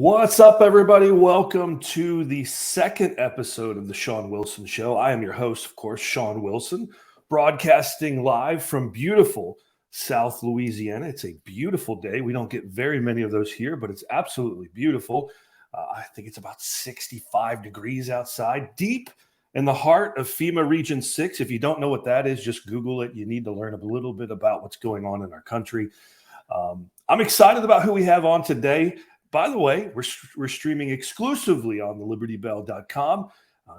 What's up, everybody? Welcome to the second episode of the Shawn Wilson Show. I am your host, of course, Shawn Wilson, broadcasting live from beautiful South Louisiana. It's a beautiful day. We don't get very many of those here, but it's absolutely beautiful. I think it's about 65 degrees outside, deep in the heart of FEMA Region 6. If you don't know what that is, just Google it. You need to learn a little bit about what's going on in our country. I'm excited about who we have on today. By the way, we're streaming exclusively on thelibertybell.com.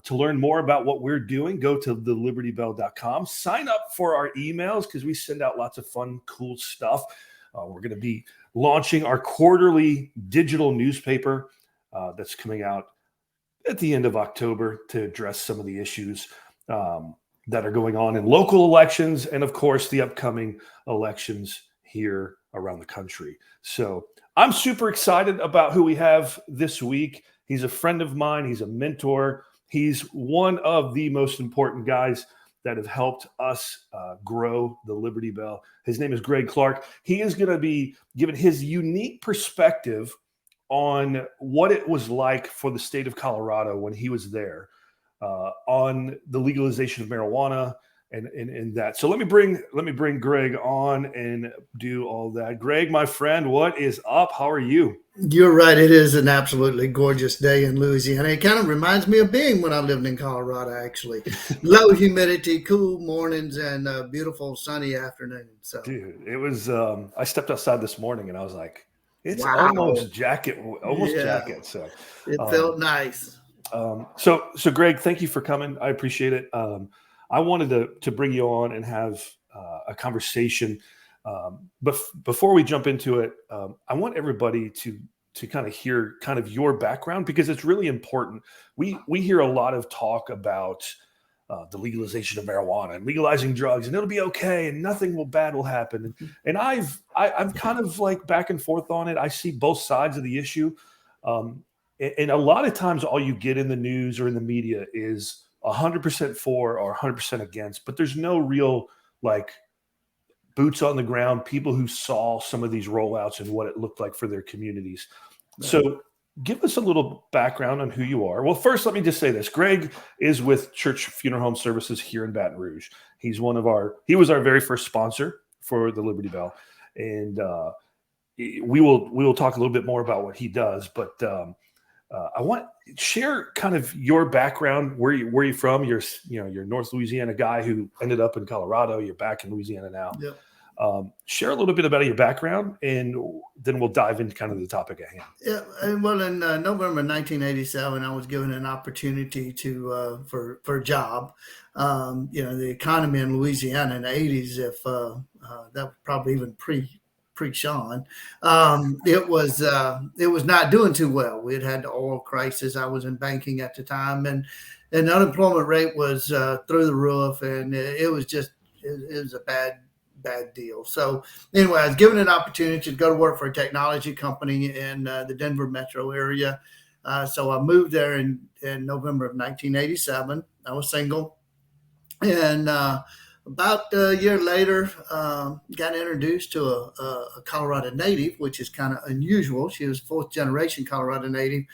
To learn more about what we're doing, go to thelibertybell.com. Sign up for our emails because we send out lots of fun, cool stuff. We're going to be launching our quarterly digital newspaper that's coming out at the end of October to address some of the issues that are going on in local elections and, of course, the upcoming elections here around the country. So I'm super excited about who we have this week. He's a friend of mine. He's a mentor. He's one of the most important guys that have helped us grow the Liberty Bell. His name is Greg Clark. He is going to be giving his unique perspective on what it was like for the state of Colorado when he was there on the legalization of marijuana and that. So let me bring Greg on and do all that. Greg, my friend, what is up? How are you? You're right. It is an absolutely gorgeous day in Louisiana. It kind of reminds me of being when I lived in Colorado, actually. Low humidity, cool mornings, and beautiful sunny afternoons. So, dude, it was, I stepped outside this morning and I was like, it's wow. almost jacket. So it felt nice. So Greg, thank you for coming. I appreciate it. I wanted to bring you on and have a conversation. But before we jump into it, I want everybody to kind of hear kind of your background because it's really important. We hear a lot of talk about the legalization of marijuana and legalizing drugs, and it'll be okay, and nothing bad will happen. And I'm kind of like back and forth on it. I see both sides of the issue, and a lot of times all you get in the news or in the media is 100% for or 100% against, but there's no real like boots on the ground, people who saw some of these rollouts and what it looked like for their communities. Right. So give us a little background on who you are. Well, first, let me just say this. Greg is with Church Funeral Home Services here in Baton Rouge. He was our very first sponsor for the Liberty Bell. And we will talk a little bit more about what he does, but I want to share kind of your background, where you from. You're North Louisiana guy who ended up in Colorado. You're back in Louisiana now. Yep. Share a little bit about your background, and then we'll dive into kind of the topic at hand. Yeah. Well, in November 1987, I was given an opportunity for a job. The economy in Louisiana in the 80s, if that was probably even pre-Shawn, it was not doing too well. We had the oil crisis. I was in banking at the time, and the unemployment rate was through the roof, and it was a bad deal. So anyway, I was given an opportunity to go to work for a technology company in the Denver metro area. So I moved there in November of 1987. I was single, and about a year later, got introduced to a Colorado native, which is kind of unusual. She was fourth generation Colorado native.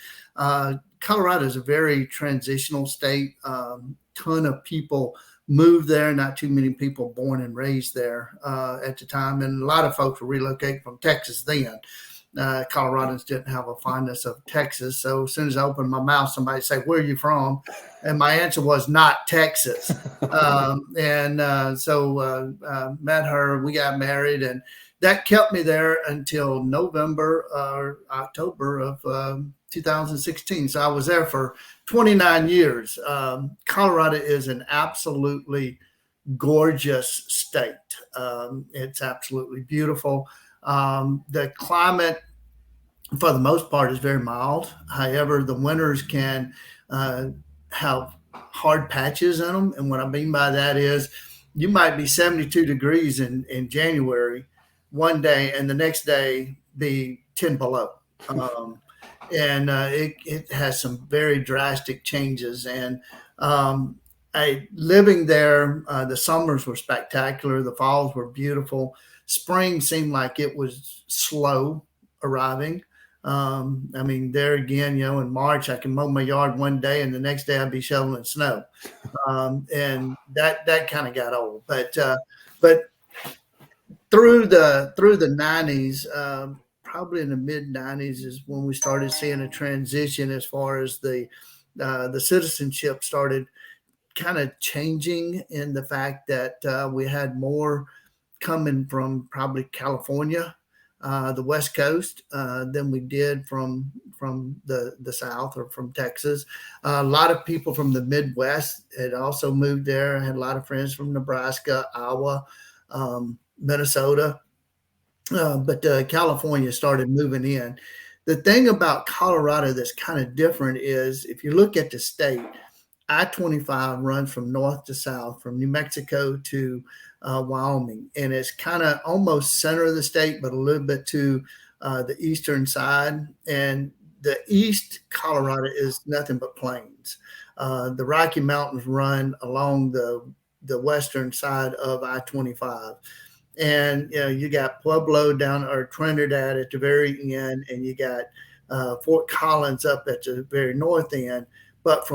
Colorado is a very transitional state. Ton of people moved there, not too many people born and raised there at the time. And a lot of folks were relocating from Texas then. Coloradans didn't have a fondness of Texas. So as soon as I opened my mouth, somebody said, "Where are you from?" And my answer was not Texas. So met her, we got married, and that kept me there until November or October of 2016. So I was there for 29 years. Colorado is an absolutely gorgeous state. It's absolutely beautiful. The climate, for the most part, is very mild. However, the winters can have hard patches in them. And what I mean by that is you might be 72 degrees in January one day and the next day be 10 below. It has some very drastic changes. And living there, the summers were spectacular. The falls were beautiful. Spring seemed like it was slow arriving. I mean, there again, in March, I can mow my yard one day and the next day I'd be shoveling snow. And that kind of got old, but through the 90s, probably in the mid 90s is when we started seeing a transition as far as the citizenship started kind of changing, in the fact that we had more coming from probably California, the West Coast, than we did from the South or from Texas. A lot of people from the Midwest had also moved there. I had a lot of friends from Nebraska, Iowa, Minnesota, but California started moving in. The thing about Colorado that's kind of different is, if you look at the state, I-25 runs from north to south, from New Mexico to Wyoming, and it's kind of almost center of the state, but a little bit to the eastern side. And the East Colorado is nothing but plains. The Rocky Mountains run along the western side of I-25. And you got Pueblo down, or Trinidad, at the very end, and you got Fort Collins up at the very north end. But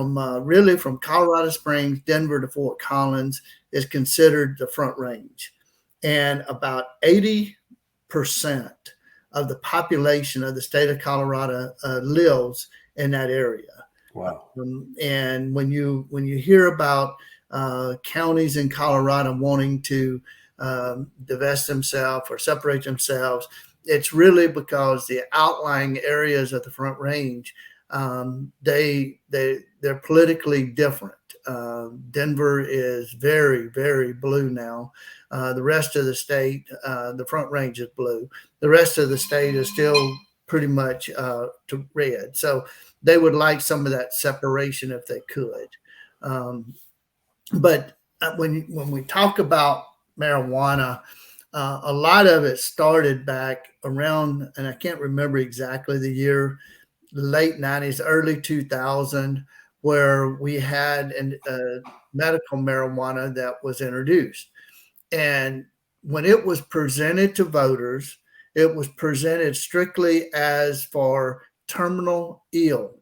really from Colorado Springs, Denver to Fort Collins is considered the Front Range, and about 80% of the population of the state of Colorado lives in that area. Wow. And when you hear about counties in Colorado wanting to divest themselves or separate themselves, it's really because the outlying areas of the Front Range, they're politically different. Denver is very, very blue now. The rest of the state, the Front Range is blue. The rest of the state is still pretty much to red. So they would like some of that separation if they could. But when we talk about marijuana, a lot of it started back around, and I can't remember exactly the year, late 90s, early 2000, where we had medical marijuana that was introduced. And when it was presented to voters, it was presented strictly as for terminal ill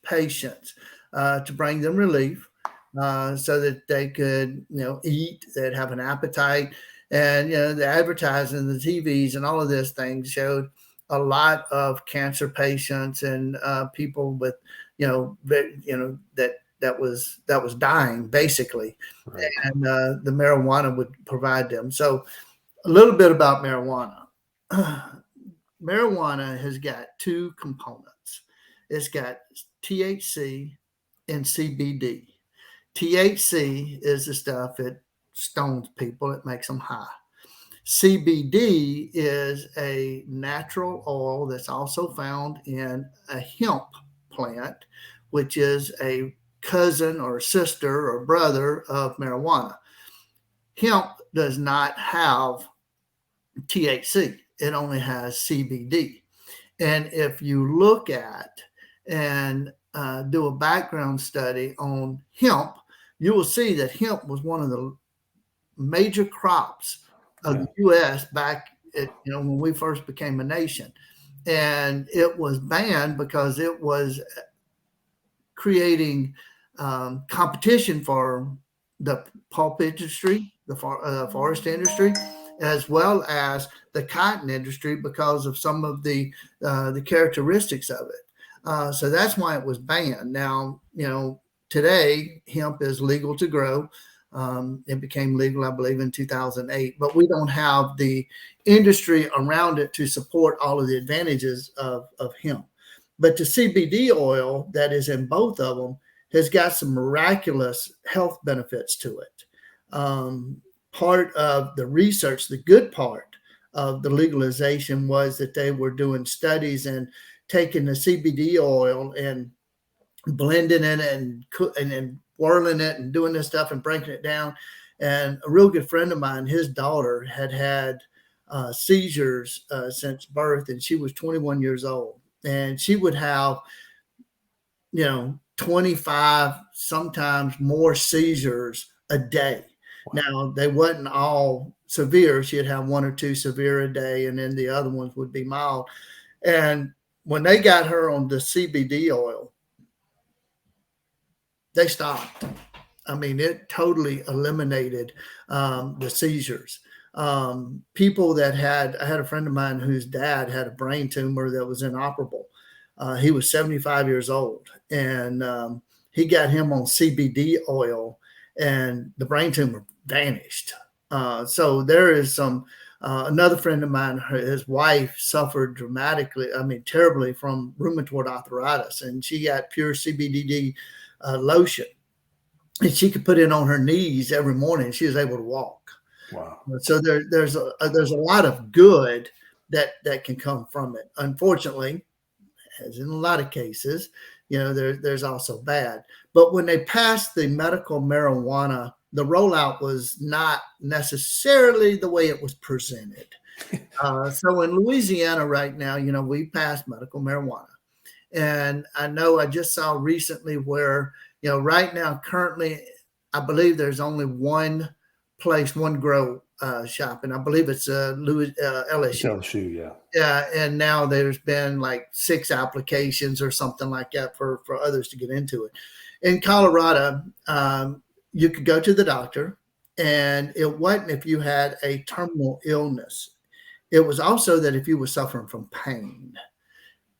patients, to bring them relief, so that they could, eat, they'd have an appetite. And, the advertising, the TVs and all of this thing showed a lot of cancer patients and people with, that was dying basically. Right. And the marijuana would provide them. So a little bit about marijuana. Marijuana has got two components. It's got THC and CBD. THC is the stuff that stones people, it makes them high. CBD is a natural oil that's also found in a hemp plant, which is a cousin or sister or brother of marijuana. Hemp does not have THC. It only has CBD. And if you look at and do a background study on hemp, you will see that hemp was one of the major crops of the U.S. back when we first became a nation. And it was banned because it was creating competition for the pulp industry, the forest industry, as well as the cotton industry, because of some of the characteristics of it. So that's why it was banned. Now, today hemp is legal to grow. It became legal, I believe, in 2008, but we don't have the industry around it to support all of the advantages of hemp. But the CBD oil that is in both of them has got some miraculous health benefits to it. Part of the research, the good part of the legalization, was that they were doing studies and taking the CBD oil and blending it and whirling it and doing this stuff and breaking it down. And a real good friend of mine, his daughter had seizures since birth, and she was 21 years old. And she would have, 25, sometimes more seizures a day. Wow. Now, they wasn't all severe. She'd have one or two severe a day, and then the other ones would be mild. And when they got her on the CBD oil, they stopped. I mean, it totally eliminated the seizures. People that I had a friend of mine whose dad had a brain tumor that was inoperable. He was 75 years old, and he got him on CBD oil, and the brain tumor vanished. So there is another friend of mine, his wife suffered terribly from rheumatoid arthritis, and she got pure CBD lotion, and she could put it on her knees every morning. She was able to walk. Wow. So there's a lot of good that can come from it. Unfortunately, as in a lot of cases, there's also bad. But when they passed the medical marijuana, the rollout was not necessarily the way it was presented. So in Louisiana right now, we passed medical marijuana. And I know I just saw recently where, right now, currently, I believe there's only one place, one grow shop, and I believe it's LSU. It's LSU, yeah. Yeah, and now there's been like 6 applications or something like that for others to get into it. In Colorado, you could go to the doctor, and it wasn't if you had a terminal illness. It was also that if you were suffering from pain.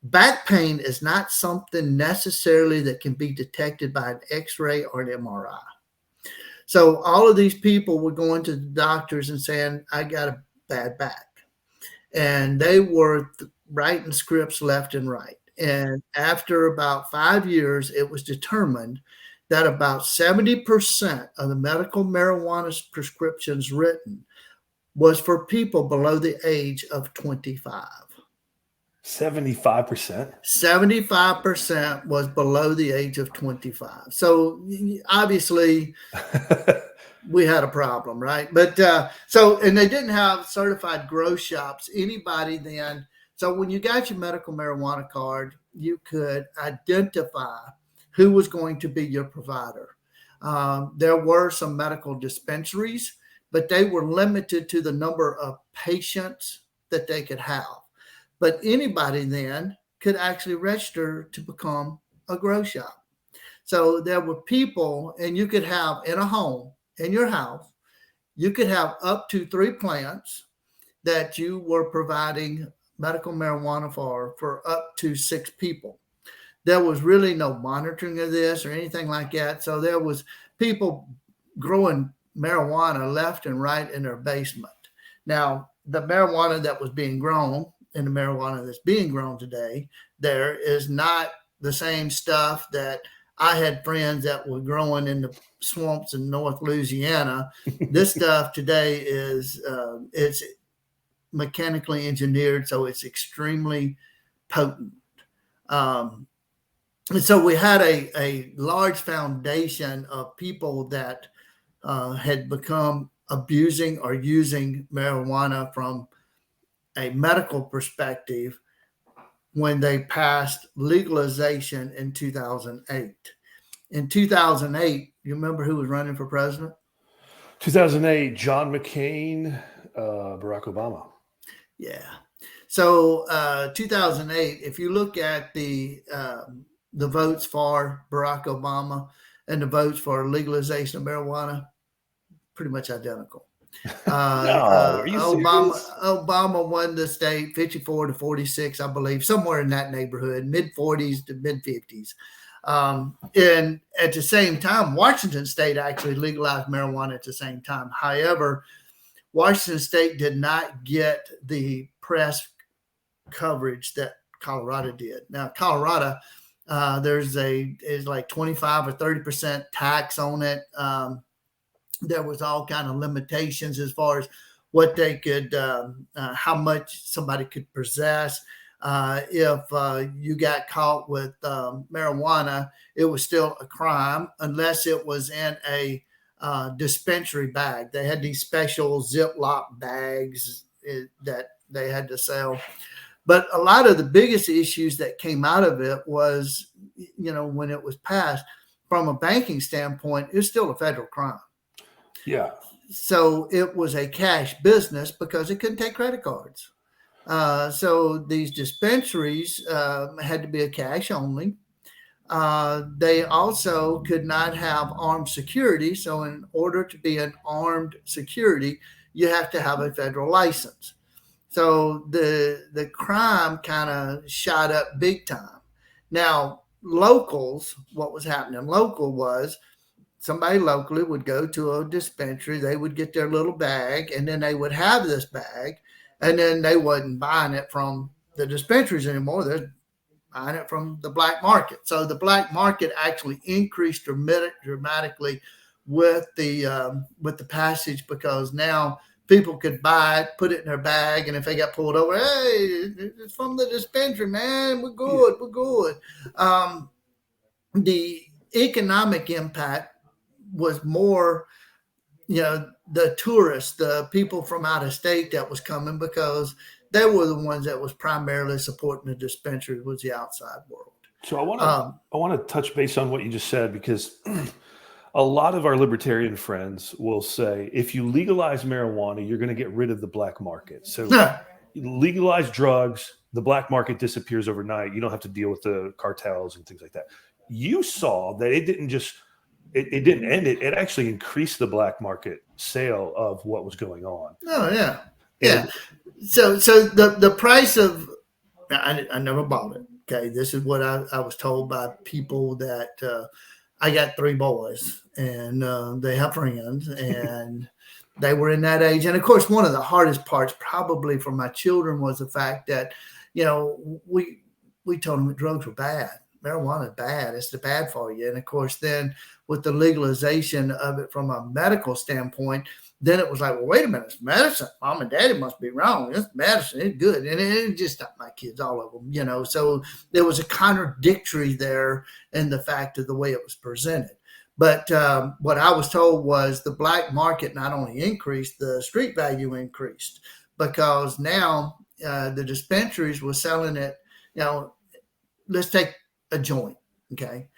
Back pain is not something necessarily that can be detected by an X-ray or an MRI. So all of these people were going to the doctors and saying, I got a bad back. And they were writing scripts left and right. And after about 5 years, it was determined that about 70% of the medical marijuana prescriptions written was for people below the age of 25. 75%? 75% was below the age of 25. So obviously we had a problem, right? But and they didn't have certified grow shops. Anybody then, so when you got your medical marijuana card, you could identify who was going to be your provider. There were some medical dispensaries, but they were limited to the number of patients that they could have. But anybody then could actually register to become a grow shop. So there were people, and you could have in a home, in your house, you could have up to 3 plants that you were providing medical marijuana for up to 6 people. There was really no monitoring of this or anything like that. So there was people growing marijuana left and right in their basement. Now, the marijuana that was being grown and the marijuana that's being grown today, there is not the same stuff that I had friends that were growing in the swamps in North Louisiana. This stuff today is it's mechanically engineered, so it's extremely potent. And so we had a large foundation of people that had become abusing or using marijuana from a medical perspective when they passed legalization in 2008. In 2008, you remember who was running for president? 2008, John McCain, Barack Obama. Yeah. So 2008, if you look at the votes for Barack Obama and the votes for legalization of marijuana, pretty much identical. No, are you serious? Obama won the state 54-46, I believe, somewhere in that neighborhood, mid 40s to mid 50s. And at the same time, Washington State actually legalized marijuana at the same time. However, Washington State did not get the press coverage that Colorado did. Now, Colorado, there's like 25 or 30% tax on it. There was all kind of limitations as far as what they could, how much somebody could possess. If you got caught with marijuana, it was still a crime unless it was in a dispensary bag. They had these special Ziploc bags that they had to sell. But a lot of the biggest issues that came out of it was, when it was passed, from a banking standpoint, it's still a federal crime. Yeah. so it was a cash business because it couldn't take credit cards. So these dispensaries had to be a cash only. They also could not have armed security. So in order to be an armed security, you have to have a federal license. So the crime kind of shot up big time. Now, locals, what was happening local was somebody locally would go to a dispensary, they would get their little bag, and then they would have this bag, and then they wasn't buying it from the dispensaries anymore. They're buying it from the black market. So the black market actually increased dramatically with the passage, because now people could buy it, put it in their bag, and if they got pulled over, hey, it's from the dispensary, man, we're good, we're good. The economic impact was more, the tourists, the people from out of state that was coming, because they were the ones that was primarily supporting the dispensary, was the outside world. So I want to touch base on what you just said, because a lot of our libertarian friends will say, if you legalize marijuana, you're going to get rid of the black market. So legalize drugs, the black market disappears overnight. You don't have to deal with the cartels and things like that. You saw that it didn't just, it didn't end it. It actually increased the black market sale of what was going on. Oh, yeah. Yeah. So the price of, I never bought it. Okay. This is what I was told by people that I got 3 boys, and they have friends, and they were in that age. And of course, one of the hardest parts probably for my children was the fact that, we told them that drugs were bad. Marijuana is bad. It's bad for you. And of course, then with the legalization of it from a medical standpoint, then it was like, well, wait a minute, it's medicine. Mom and daddy must be wrong. It's medicine. It's good. And it just stopped my kids, all of them, So there was a contradictory there in the fact of the way it was presented. But what I was told was the black market not only increased, the street value increased, because now the dispensaries were selling it, let's take a joint. Okay.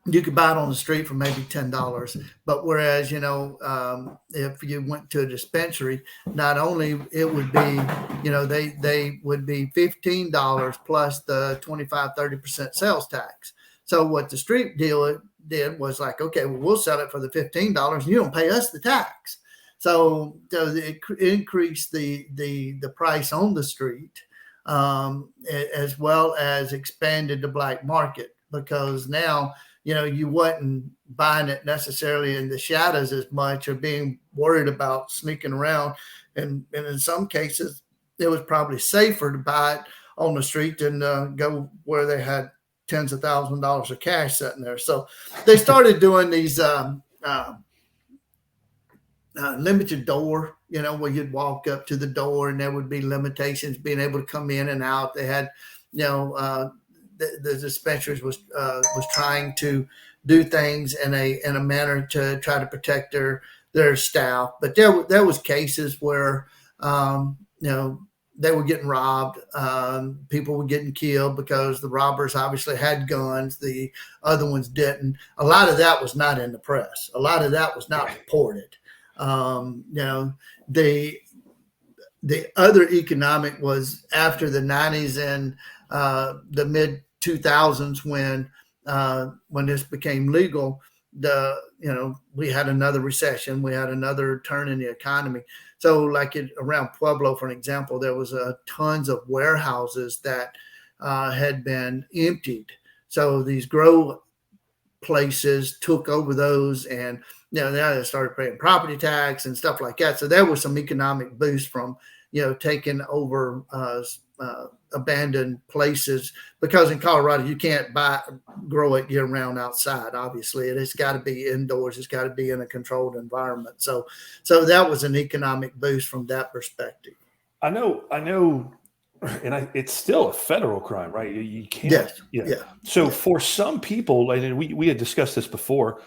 You could buy it on the street for maybe $10, but whereas, if you went to a dispensary, not only it would be, they would be $15 plus the 25-30% sales tax. So what the street dealer did was like, okay, well, we'll sell it for the $15 and you don't pay us the tax. So it increased the price on the street, as well as expanded the black market, because now, you wasn't buying it necessarily in the shadows as much, or being worried about sneaking around. And in some cases, it was probably safer to buy it on the street than go where they had tens of thousands of dollars of cash sitting there. So they started doing these limited door, where you'd walk up to the door and there would be limitations being able to come in and out. They had, the dispensaries was trying to do things in a manner to try to protect their staff. But there was cases where, they were getting robbed. People were getting killed because the robbers obviously had guns. The other ones didn't. A lot of that was not in the press. A lot of that was not reported. The other economic was after the 90s and the mid 2000s, when this became legal, we had another recession. We had another turn in the economy. So like around Pueblo, for an example, there was tons of warehouses that had been emptied. So these grow places took over those, and now they started paying property tax and stuff like that. So there was some economic boost from, taking over abandoned places, because in Colorado, you can't grow it year round outside. Obviously, it's got to be indoors. It's got to be in a controlled environment. So that was an economic boost from that perspective. I know. And it's still a federal crime, right? You can't. Yes. Yeah. So for some people, and we had discussed this before,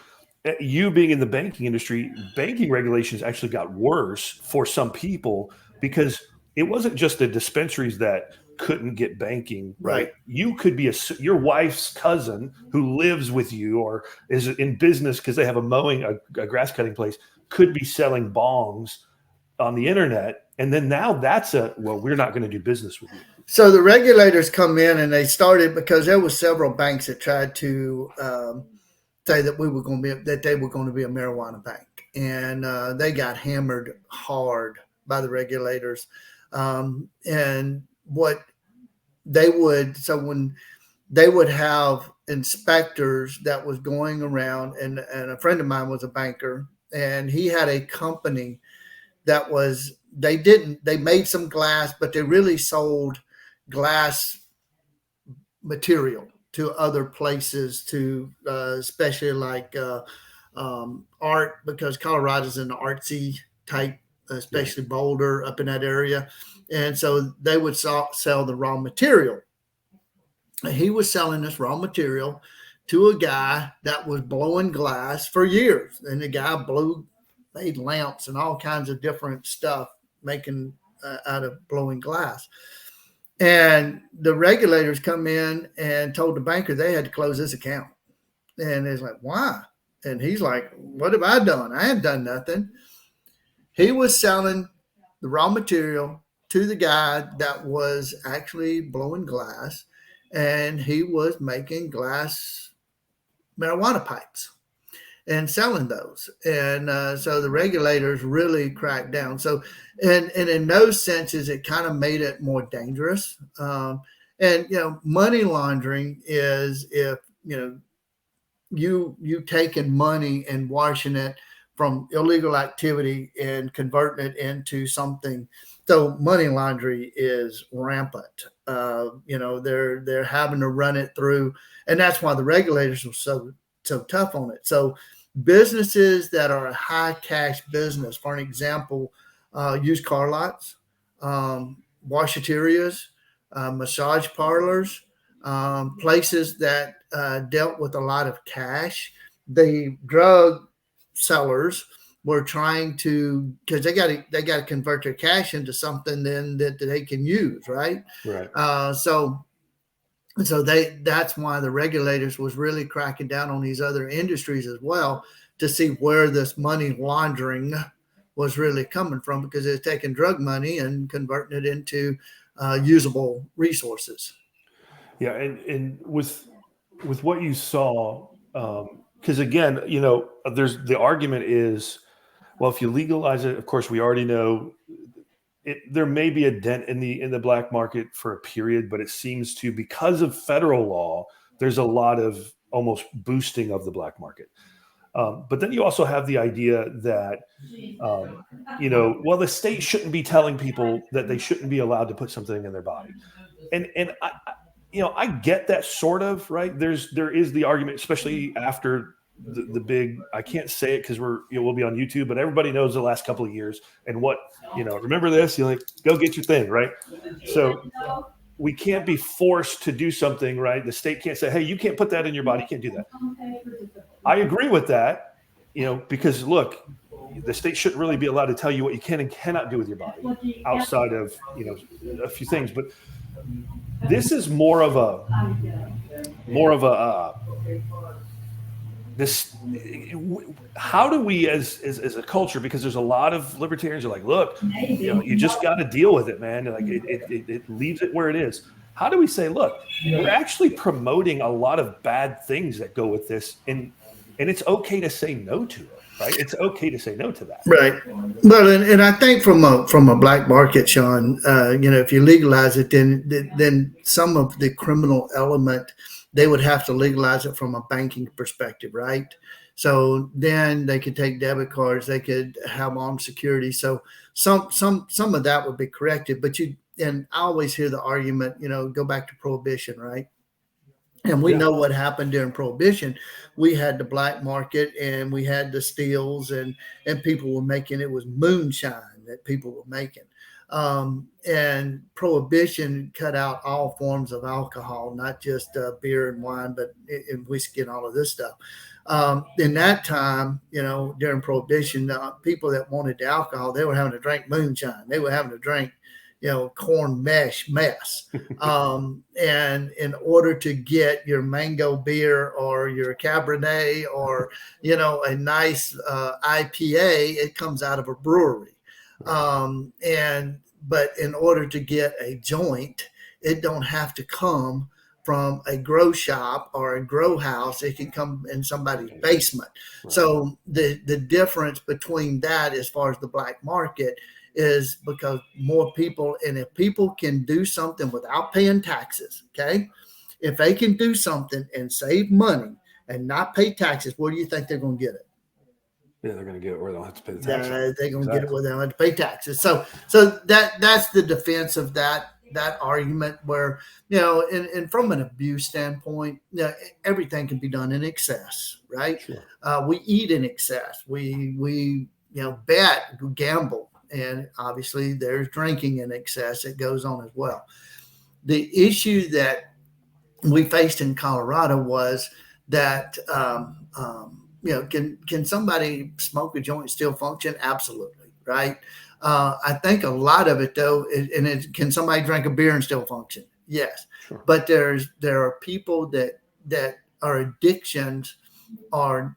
you being in the banking industry, banking regulations actually got worse for some people, because it wasn't just the dispensaries that couldn't get banking, right? You could be your wife's cousin who lives with you or is in business because they have a grass cutting place. could be selling bongs on the internet. And then now that's we're not going to do business with you. So the regulators come in and they started because there were several banks that tried to say that they were going to be a marijuana bank, and they got hammered hard by the regulators. And what they would, so when they would have inspectors that was going around, and a friend of mine was a banker, and he had a company that was, they made some glass, but they really sold glass material to other places, to especially like art, because Colorado's an artsy type, especially Boulder up in that area. And so they would sell the raw material. He was selling this raw material to a guy that was blowing glass for years. And the guy made lamps and all kinds of different stuff, making out of blowing glass. And the regulators come in and told the banker they had to close this account. And it's like, why? And he's like, what have I done? I haven't done nothing. He was selling the raw material to the guy that was actually blowing glass, and he was making glass marijuana pipes and selling those. And so the regulators really cracked down. So, and in those senses, it kind of made it more dangerous. And, money laundering is if, you taking money and washing it from illegal activity and converting it into something. So money laundering is rampant. They're having to run it through, and that's why the regulators were so tough on it. So businesses that are a high cash business, for an example, used car lots, washaterias, massage parlors, places that dealt with a lot of cash. The drug sellers were trying to, because they got to convert their cash into something then that they can use, right? Right. So that's why the regulators was really cracking down on these other industries as well, to see where this money laundering was really coming from, because it's taking drug money and converting it into usable resources. Yeah, and with what you saw, because again, there's the argument is, well, if you legalize it, of course, we already know there may be a dent in the black market for a period, but it seems to, because of federal law, there's a lot of almost boosting of the black market. But then you also have the idea that, well, the state shouldn't be telling people that they shouldn't be allowed to put something in their body. And I get that sort of, right. There is the argument, especially after the big, I can't say it because we'll be on YouTube, but everybody knows the last couple of years and what, remember this, you're like, go get your thing. Right. So we can't be forced to do something, right? The state can't say, hey, you can't put that in your body. You can't do that. I agree with that, because look, the state shouldn't really be allowed to tell you what you can and cannot do with your body outside of, a few things. But this is more of a how do we as a culture, because there's a lot of libertarians who are like, look, you just got to deal with it, man. Like it leaves it where it is. How do we say, look, we're actually promoting a lot of bad things that go with this, and it's okay to say no to it, right? It's okay to say no to that. Right. Well, and I think from a black market, Shawn, if you legalize it, then some of the criminal element, they would have to legalize it from a banking perspective, right? So then they could take debit cards, they could have armed security. So some of that would be corrected. But and I always hear the argument, go back to prohibition, right? And we know what happened during Prohibition. We had the black market and we had the steals, and people were making, it was moonshine that people were making. And Prohibition cut out all forms of alcohol, not just beer and wine, but and whiskey and all of this stuff. In that time, during Prohibition, people that wanted the alcohol, they were having to drink moonshine. They were having to drink, corn mesh mess. And in order to get your mango beer or your Cabernet or, a nice IPA, it comes out of a brewery. But in order to get a joint, it don't have to come from a grow shop or a grow house. It can come in somebody's basement. Right. So the difference between that as far as the black market is because more people, and if people can do something without paying taxes, okay, if they can do something and save money and not pay taxes, where do you think they're going to get it? Yeah, they're going to get it where they don't have to pay the taxes. They're going to get it where they don't have to pay taxes. So that's the defense of that argument, where, and from an abuse standpoint, everything can be done in excess, right? Sure. We eat in excess. We bet, gamble, and obviously there's drinking in excess that goes on as well. The issue that we faced in Colorado was that can somebody smoke a joint and still function? Absolutely, right? I think a lot of it, though, can somebody drink a beer and still function? Yes. Sure. But there are people that are addictions are,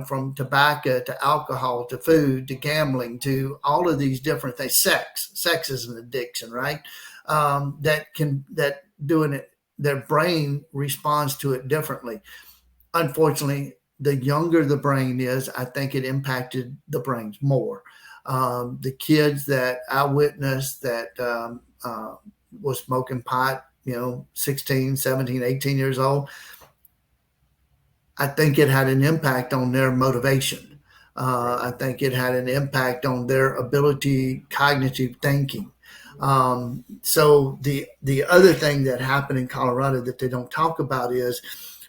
from tobacco to alcohol to food to gambling to all of these different things. Sex is an addiction, right? That doing it, their brain responds to it differently. Unfortunately, the younger the brain is, I think it impacted the brains more. The kids that I witnessed that was smoking pot, 16, 17, 18 years old, I think it had an impact on their motivation. I think it had an impact on their ability, cognitive thinking. So the other thing that happened in Colorado that they don't talk about is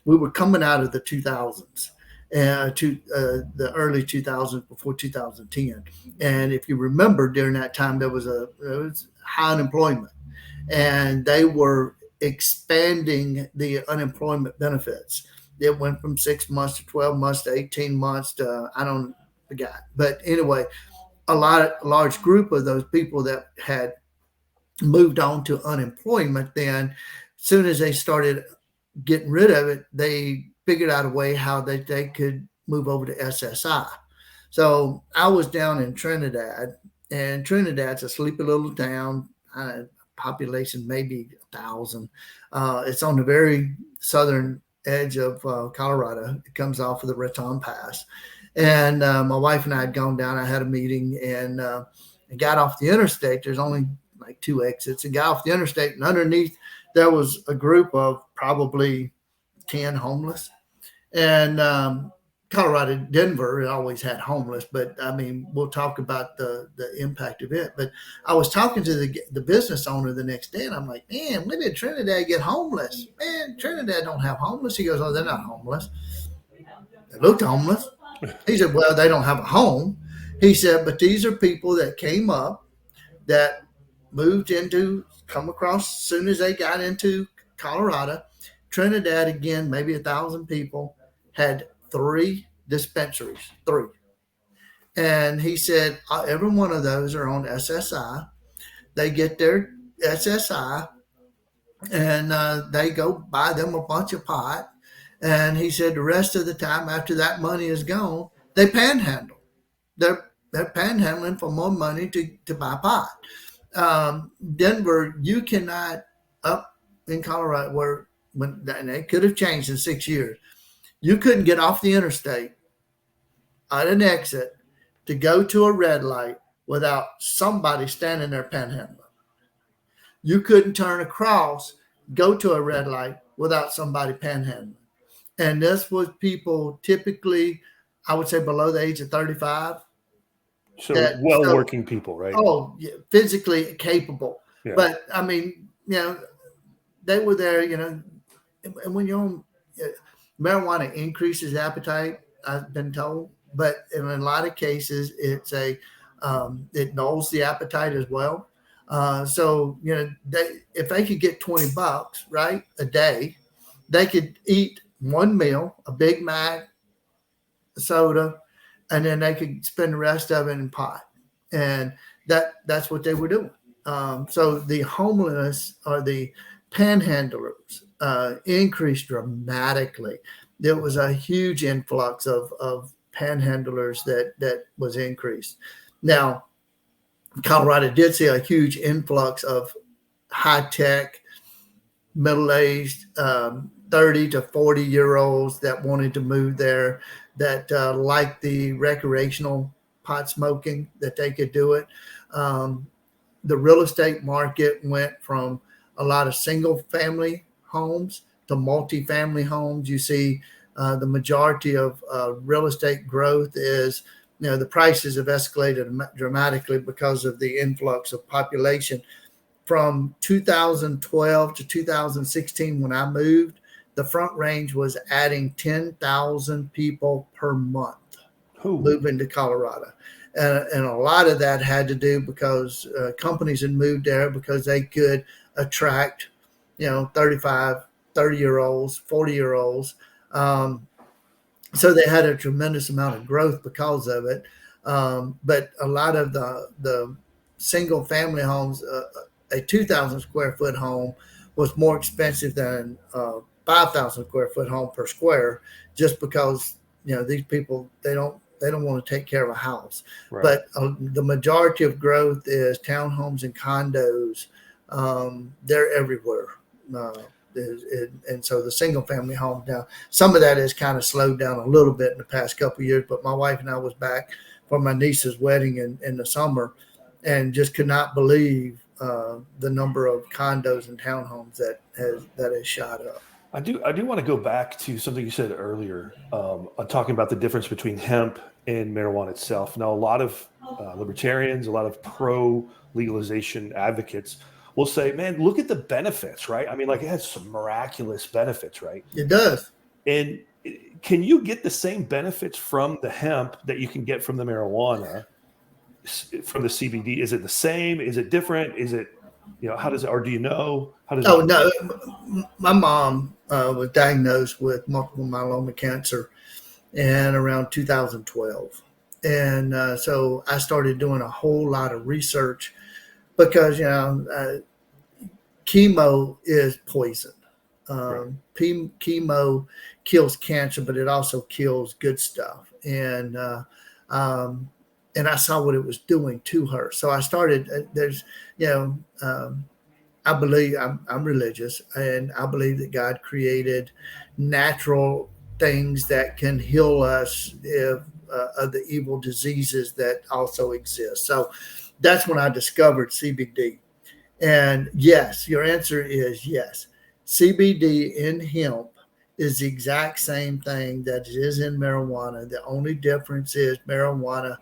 we were coming out of the 2000s. To the early 2000s, before 2010. And if you remember, during that time, there was high unemployment, and they were expanding the unemployment benefits. It went from 6 months to 12 months to 18 months to, I don't forget. But anyway, a large group of those people that had moved on to unemployment, then as soon as they started getting rid of it, they figured out a way how they could move over to SSI. So I was down in Trinidad, and Trinidad's a sleepy little town, population maybe 1,000. It's on the very southern edge of Colorado. It comes off of the Raton Pass. And my wife and I had gone down. I had a meeting and got off the interstate. There's only like 2 exits, and got off the interstate, and underneath there was a group of probably 10 homeless. And Colorado, Denver always had homeless, but I mean, we'll talk about the impact of it. But I was talking to the business owner the next day, and I'm like, man, when did Trinidad get homeless? Man, Trinidad don't have homeless. He goes, oh, they're not homeless. They looked homeless. He said, well, they don't have a home. He said, but these are people that came up, that come across as soon as they got into Colorado. Trinidad, again, maybe 1,000 people, had 3 dispensaries, 3. And he said, every one of those are on SSI. They get their SSI, and they go buy them a bunch of pot. And he said the rest of the time, after that money is gone, they panhandle. They're panhandling for more money to buy pot. Denver, you cannot, up in Colorado, and it could have changed in 6 years, you couldn't get off the interstate at an exit to go to a red light without somebody standing there panhandling. You couldn't turn across, go to a red light without somebody panhandling. And this was people typically, I would say, below the age of 35. So working people, right? Oh, yeah, physically capable. Yeah. But I mean, they were there, and when you're on marijuana increases appetite, I've been told, but in a lot of cases, it dulls the appetite as well. So if they could get $20, right, a day, they could eat one meal, a Big Mac, a soda, and then they could spend the rest of it in pot. And that's what they were doing. So the homeless or the panhandlers increased dramatically. There was a huge influx of panhandlers that was increased. Now, Colorado did see a huge influx of high tech, middle aged, 30 to 40-year-olds that wanted to move there, that liked the recreational pot smoking, that they could do it. Um, the real estate market went from a lot of single family homes to multifamily homes. You see, the majority of real estate growth is, the prices have escalated dramatically because of the influx of population. From 2012 to 2016, when I moved, the Front Range was adding 10,000 people per month Ooh. moving to Colorado. And a lot of that had to do because companies had moved there because they could attract, 35, 30-year-olds, 40-year-olds. So they had a tremendous amount of growth because of it. But a lot of the single family homes, a 2,000 square foot home was more expensive than a 5,000 square foot home per square, just because these people they don't want to take care of a house. Right. But the majority of growth is townhomes and condos. They're everywhere. And so the single family home now, some of that has kind of slowed down a little bit in the past couple of years. But my wife and I was back for my niece's wedding in the summer, and just could not believe the number of condos and townhomes that has shot up. I do want to go back to something you said earlier, talking about the difference between hemp and marijuana itself. Now, a lot of libertarians, a lot of pro legalization advocates will say, "Man, look at the benefits, right? I mean, like it has some miraculous benefits, right?" It does. And can you get the same benefits from the hemp that you can get from the marijuana, from the CBD? Is it the same? Is it different? Is it, how does it, or do you know? How does Oh it? no, my mom was diagnosed with multiple myeloma cancer in around 2012, and so I started doing a whole lot of research because chemo is poison. Right. Chemo kills cancer, but it also kills good stuff, and I saw what it was doing to her. So I started. There's you know. I believe I'm religious, and I believe that God created natural things that can heal us of the evil diseases that also exist. So that's when I discovered CBD. And yes, your answer is yes. CBD in hemp is the exact same thing that it is in marijuana. The only difference is marijuana,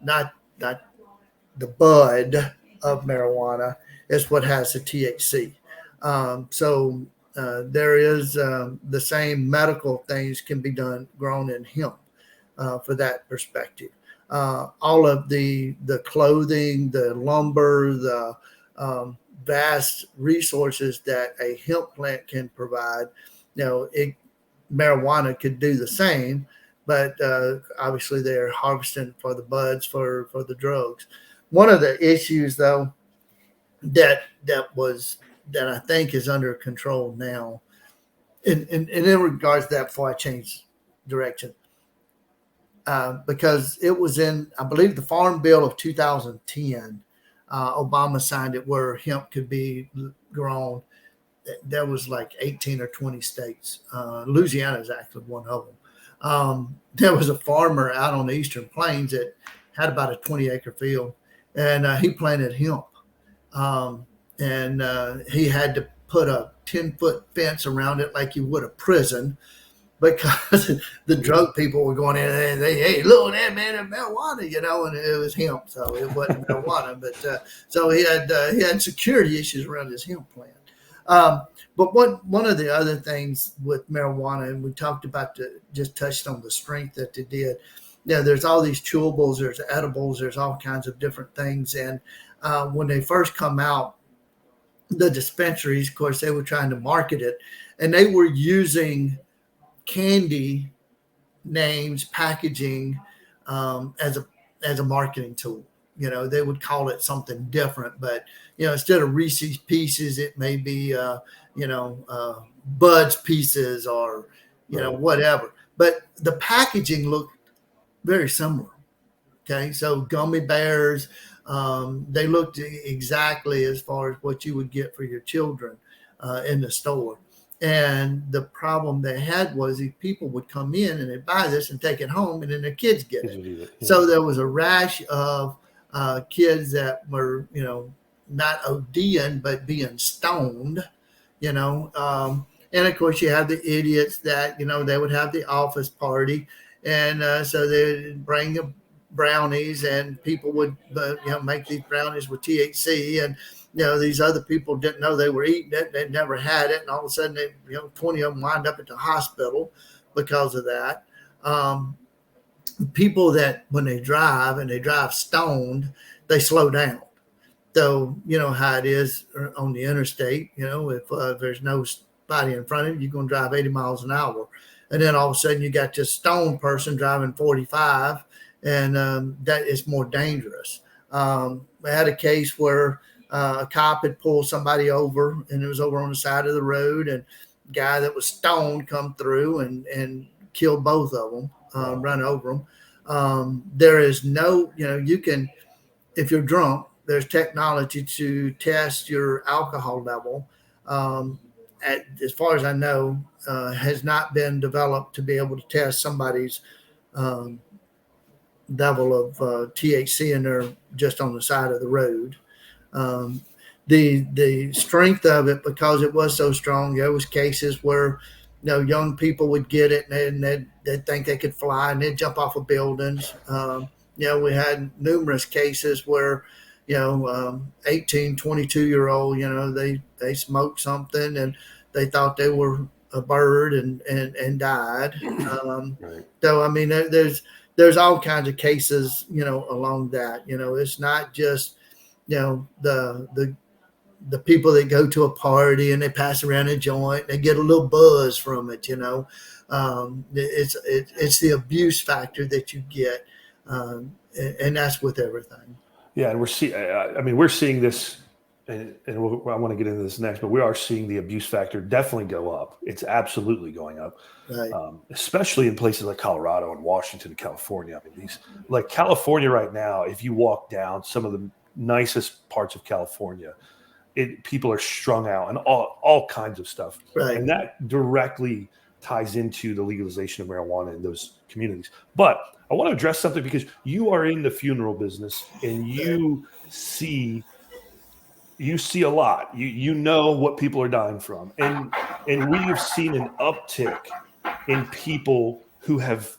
not the bud of marijuana, is what has the THC. There is the same medical things can be grown in hemp for that perspective. All of the clothing, the lumber, the vast resources that a hemp plant can provide, marijuana could do the same, but obviously they're harvesting for the buds for the drugs. One of the issues, though, that I think is under control now, and in regards to that, before I change direction, because it was in, I believe, the Farm Bill of 2010. Obama signed it where hemp could be grown. There was like 18 or 20 states. Louisiana is actually one of them. There was a farmer out on the Eastern Plains that had about a 20-acre field, and he planted hemp. And he had to put a 10-foot fence around it like you would a prison, because the drug people were going in and hey, look at that, man, it's marijuana, and it was hemp, so it wasn't marijuana. But so he had security issues around his hemp plant. But one of the other things with marijuana, and we talked about just touched on the strength that it did. There's all these chewables, there's edibles, there's all kinds of different things. And when they first come out, the dispensaries, of course, they were trying to market it, and they were using candy names, packaging as a marketing tool. They would call it something different, but instead of Reese's Pieces, it may be Bud's Pieces or whatever. But the packaging looked very similar. Okay, so gummy bears, they looked exactly as far as what you would get for your children in the store. And the problem they had was these people would come in and they'd buy this and take it home, and then their kids get it. Yeah. So there was a rash of kids that were, not ODing, but being stoned, and of course you have the idiots that, they would have the office party. And so they'd bring the brownies, and people would, make these brownies with THC, and these other people didn't know they were eating it. They'd never had it, and all of a sudden, 20 of them wind up at the hospital because of that. People that when they drive and they drive stoned, they slow down. So you know how it is on the interstate. If there's nobody in front of you, you're going to drive 80 miles an hour, and then all of a sudden you got this stoned person driving 45. And that is more dangerous. I had a case where a cop had pulled somebody over, and it was over on the side of the road, and a guy that was stoned come through and killed both of them, run over them. There is no, you can, if you're drunk, there's technology to test your alcohol level. As far as I know, has not been developed to be able to test somebody's level of THC in there just on the side of the road. The strength of it, because it was so strong, there was cases where young people would get it and they'd think they could fly and they'd jump off of buildings. We had numerous cases where 18, 22-year-old, they smoked something and they thought they were a bird and died. Right. So I mean, there's all kinds of cases, along that. It's not just, the people that go to a party and they pass around a joint, they get a little buzz from it. It's the abuse factor that you get, and that's with everything. Yeah, and we're seeing this, and I want to get into this next, but we are seeing the abuse factor definitely go up. It's absolutely going up. Right. Especially in places like Colorado and Washington and California. I mean, like California right now, if you walk down some of the nicest parts of California, people are strung out and all kinds of stuff. Right. And that directly ties into the legalization of marijuana in those communities. But I want to address something, because you are in the funeral business and you see a lot. You know what people are dying from. And we have seen an uptick in people who have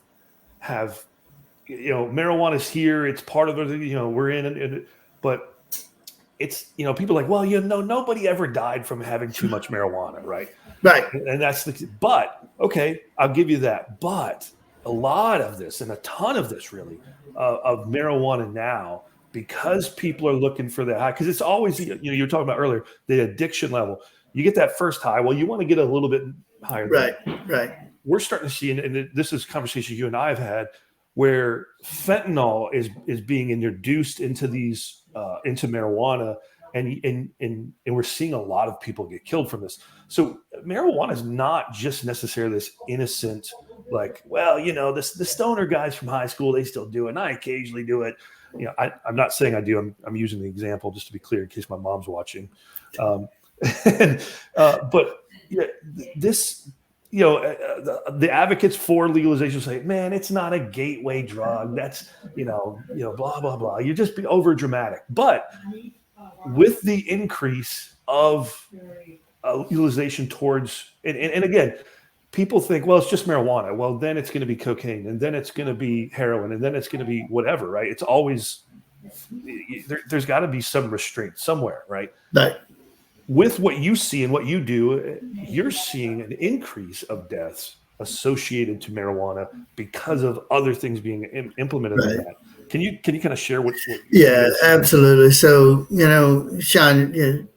marijuana's here. It's part of it. We're in it, but it's, people are like, well, nobody ever died from having too much marijuana, right? Right. And that's but okay, I'll give you that. But a lot of this, and a ton of this really, of marijuana now, because people are looking for that high, because it's always, you were talking about earlier, the addiction level. You get that first high. Well, you want to get a little bit higher. Right. We're starting to see, and this is conversations you and I have had, where fentanyl is being introduced into these into marijuana, and we're seeing a lot of people get killed from this. So marijuana is not just necessarily this innocent, like, well, the stoner guys from high school, they still do it, and I occasionally do it. I'm not saying I do. I'm using the example just to be clear in case my mom's watching. But yeah, this, the advocates for legalization say, man, it's not a gateway drug. That's, blah, blah, blah. You're just being over dramatic. But with the increase of legalization towards, and again, people think, well, it's just marijuana. Well, then it's going to be cocaine, and then it's going to be heroin, and then it's going to be whatever, right? It's always, there's got to be some restraint somewhere, right? Right. With what you see and what you do, you're seeing an increase of deaths associated to marijuana because of other things being implemented. Right. Like that. Can you kind of share what yeah, absolutely. So, Shawn,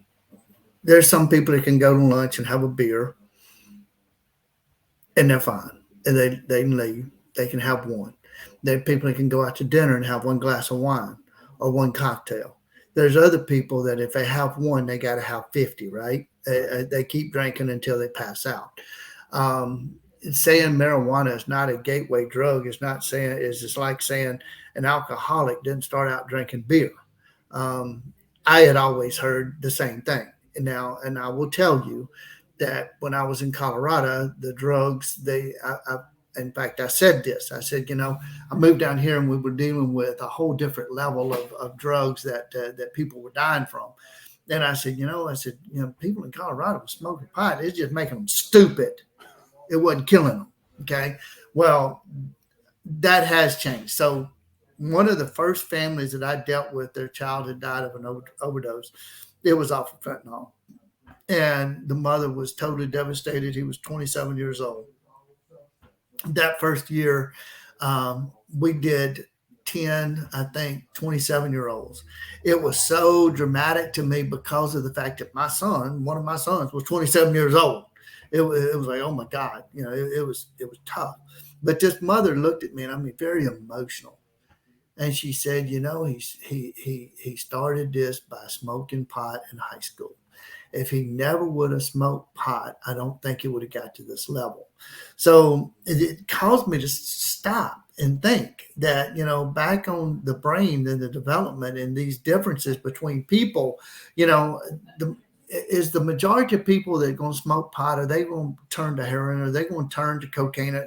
there's some people that can go to lunch and have a beer and they're fine, and they can leave. They can have one. There are people that can go out to dinner and have one glass of wine. or one cocktail. There's other people that if they have one, they got to have 50, right? They keep drinking until they pass out. Saying marijuana is not a gateway drug is not saying is just like saying an alcoholic didn't start out drinking beer. Um, I had always heard the same thing. And I will tell you that when I was in Colorado, the drugs in fact, I said this. I said, I moved down here and we were dealing with a whole different level of drugs that people were dying from. And I said, people in Colorado were smoking pot. It's just making them stupid. It wasn't killing them. Okay. Well, that has changed. So one of the first families that I dealt with, their child had died of an overdose. It was off of fentanyl. And the mother was totally devastated. He was 27 years old. That first year, we did 10, I think, 27-year-olds. It was so dramatic to me because of the fact that one of my sons was 27 years old. It was like, oh my God, it was tough. But this mother looked at me, and I mean, very emotional. And she said, he started this by smoking pot in high school. If he never would have smoked pot, I don't think he would have got to this level. So it caused me to stop and think that, back on the brain and the development and these differences between people, is the majority of people that are going to smoke pot, are they going to turn to heroin? Are they going to turn to cocaine?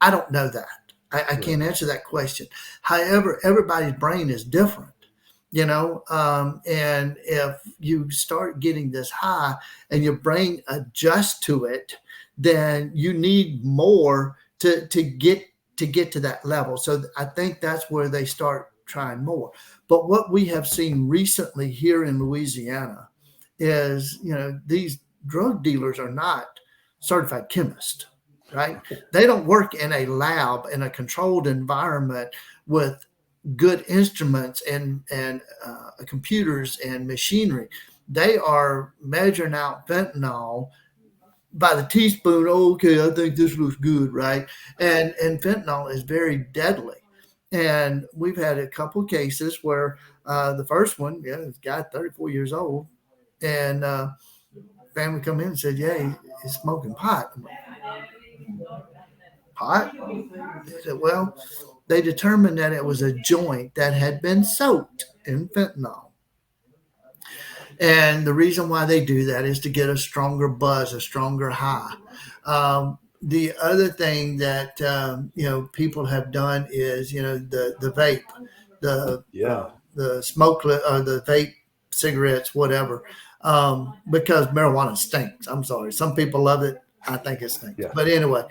I don't know that. I can't answer that question. However, everybody's brain is different. And if you start getting this high and your brain adjusts to it, then you need more to get to that level. So I think that's where they start trying more. But what we have seen recently here in Louisiana is, these drug dealers are not certified chemists, right? They don't work in a lab in a controlled environment with good instruments and computers and machinery. They are measuring out fentanyl by the teaspoon. Oh, okay, I think this looks good, right? And fentanyl is very deadly. And we've had a couple of cases where the first one, this guy 34 years old, and family come in and said, yeah, he's smoking pot. Pot? They said, well, they determined that it was a joint that had been soaked in fentanyl. And the reason why they do that is to get a stronger buzz, a stronger high. The other thing that, people have done is, the vape, the smoke or the vape cigarettes, whatever, because marijuana stinks. I'm sorry. Some people love it. I think it stinks. Yeah. But anyway,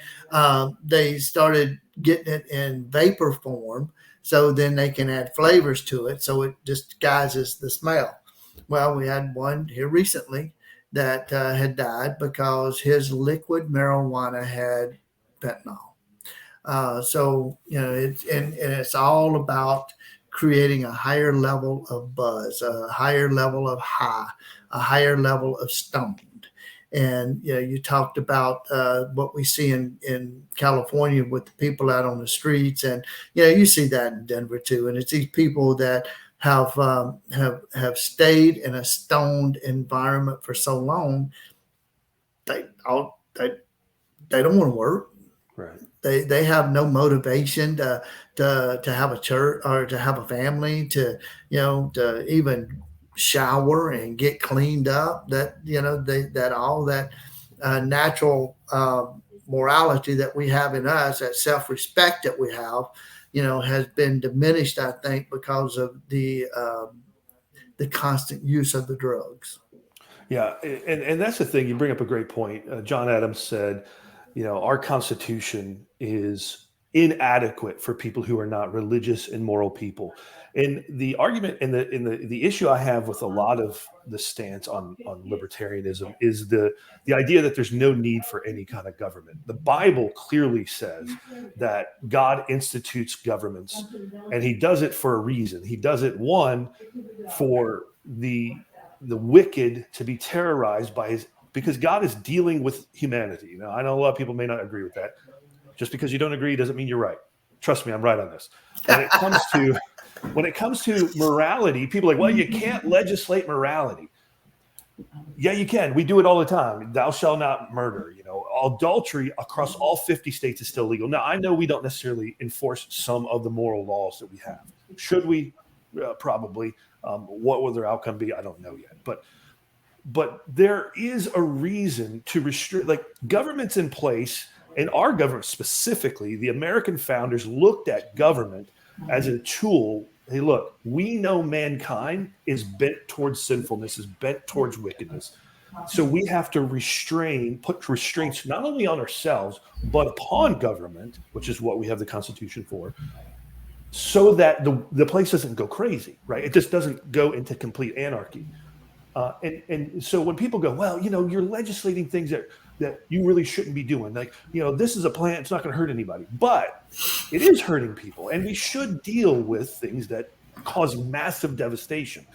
they started getting it in vapor form, so then they can add flavors to it, so it disguises the smell. Well, we had one here recently that had died because his liquid marijuana had fentanyl. So it's all about creating a higher level of buzz, a higher level of high, a higher level of stoned. And you talked about what we see in California with the people out on the streets, and you see that in Denver too. And it's these people that have stayed in a stoned environment for so long. They don't want to work. Right. They have no motivation to have a church or to have a family, to even shower and get cleaned up. That all that natural morality that we have in us, that self-respect that we have, has been diminished, I think, because of the constant use of the drugs. Yeah, and that's the thing. You bring up a great point. John Adams said, our Constitution is inadequate for people who are not religious and moral people. And the argument and the issue I have with a lot of the stance on libertarianism is the idea that there's no need for any kind of government. The Bible clearly says that God institutes governments, and he does it for a reason. He does it, one, for the wicked to be terrorized because God is dealing with humanity. Now, I know a lot of people may not agree with that. Just because you don't agree doesn't mean you're right. Trust me, I'm right on this. When it comes to when it comes to morality, people are like, well, you can't legislate morality. Yeah, you can. We do it all the time. Thou shalt not murder. Adultery across all 50 states is still legal. Now, I know we don't necessarily enforce some of the moral laws that we have. Should we? Probably. What will their outcome be? I don't know yet. But there is a reason to restrict, like governments in place, and our government specifically, the American founders looked at government as a tool. Hey, look, we know mankind is bent towards sinfulness, is bent towards wickedness. So we have to put restraints not only on ourselves, but upon government, which is what we have the Constitution for, so that the place doesn't go crazy, right? It just doesn't go into complete anarchy. And so when people go, well, you're legislating things that you really shouldn't be doing. Like, this is a plan. It's not going to hurt anybody, but it is hurting people. And we should deal with things that cause massive devastation.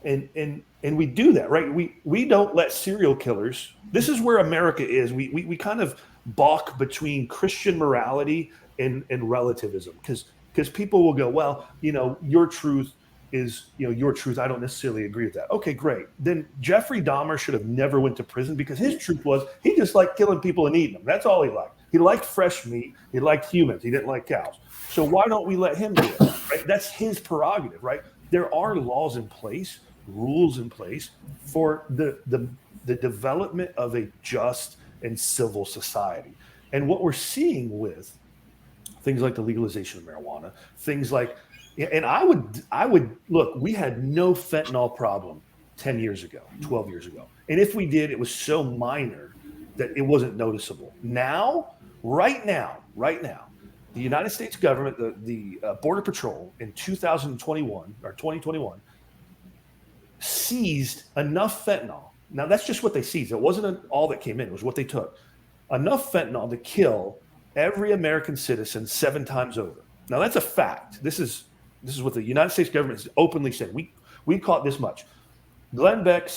And we do that, right? We don't let serial killers. This is where America is. We kind of balk between Christian morality and relativism, because people will go, well, your truth is your truth. I don't necessarily agree with that. Okay, great. Then Jeffrey Dahmer should have never went to prison, because his truth was he just liked killing people and eating them. That's all he liked. He liked fresh meat. He liked humans. He didn't like cows. So why don't we let him do it? Right? That's his prerogative, right? There are laws in place, rules in place for the development of a just and civil society. And what we're seeing with things like the legalization of marijuana, things like, and I would look, we had no fentanyl problem 10 years ago, 12 years ago. And if we did, it was so minor that it wasn't noticeable. Now, right now, the United States government, the Border Patrol in 2021 or 2021 seized enough fentanyl. Now, that's just what they seized. It wasn't all that came in. It was what they took. Enough fentanyl to kill every American citizen 7 times over. Now, that's a fact. This is what the United States government has openly said. We caught this much. Glenn Beck,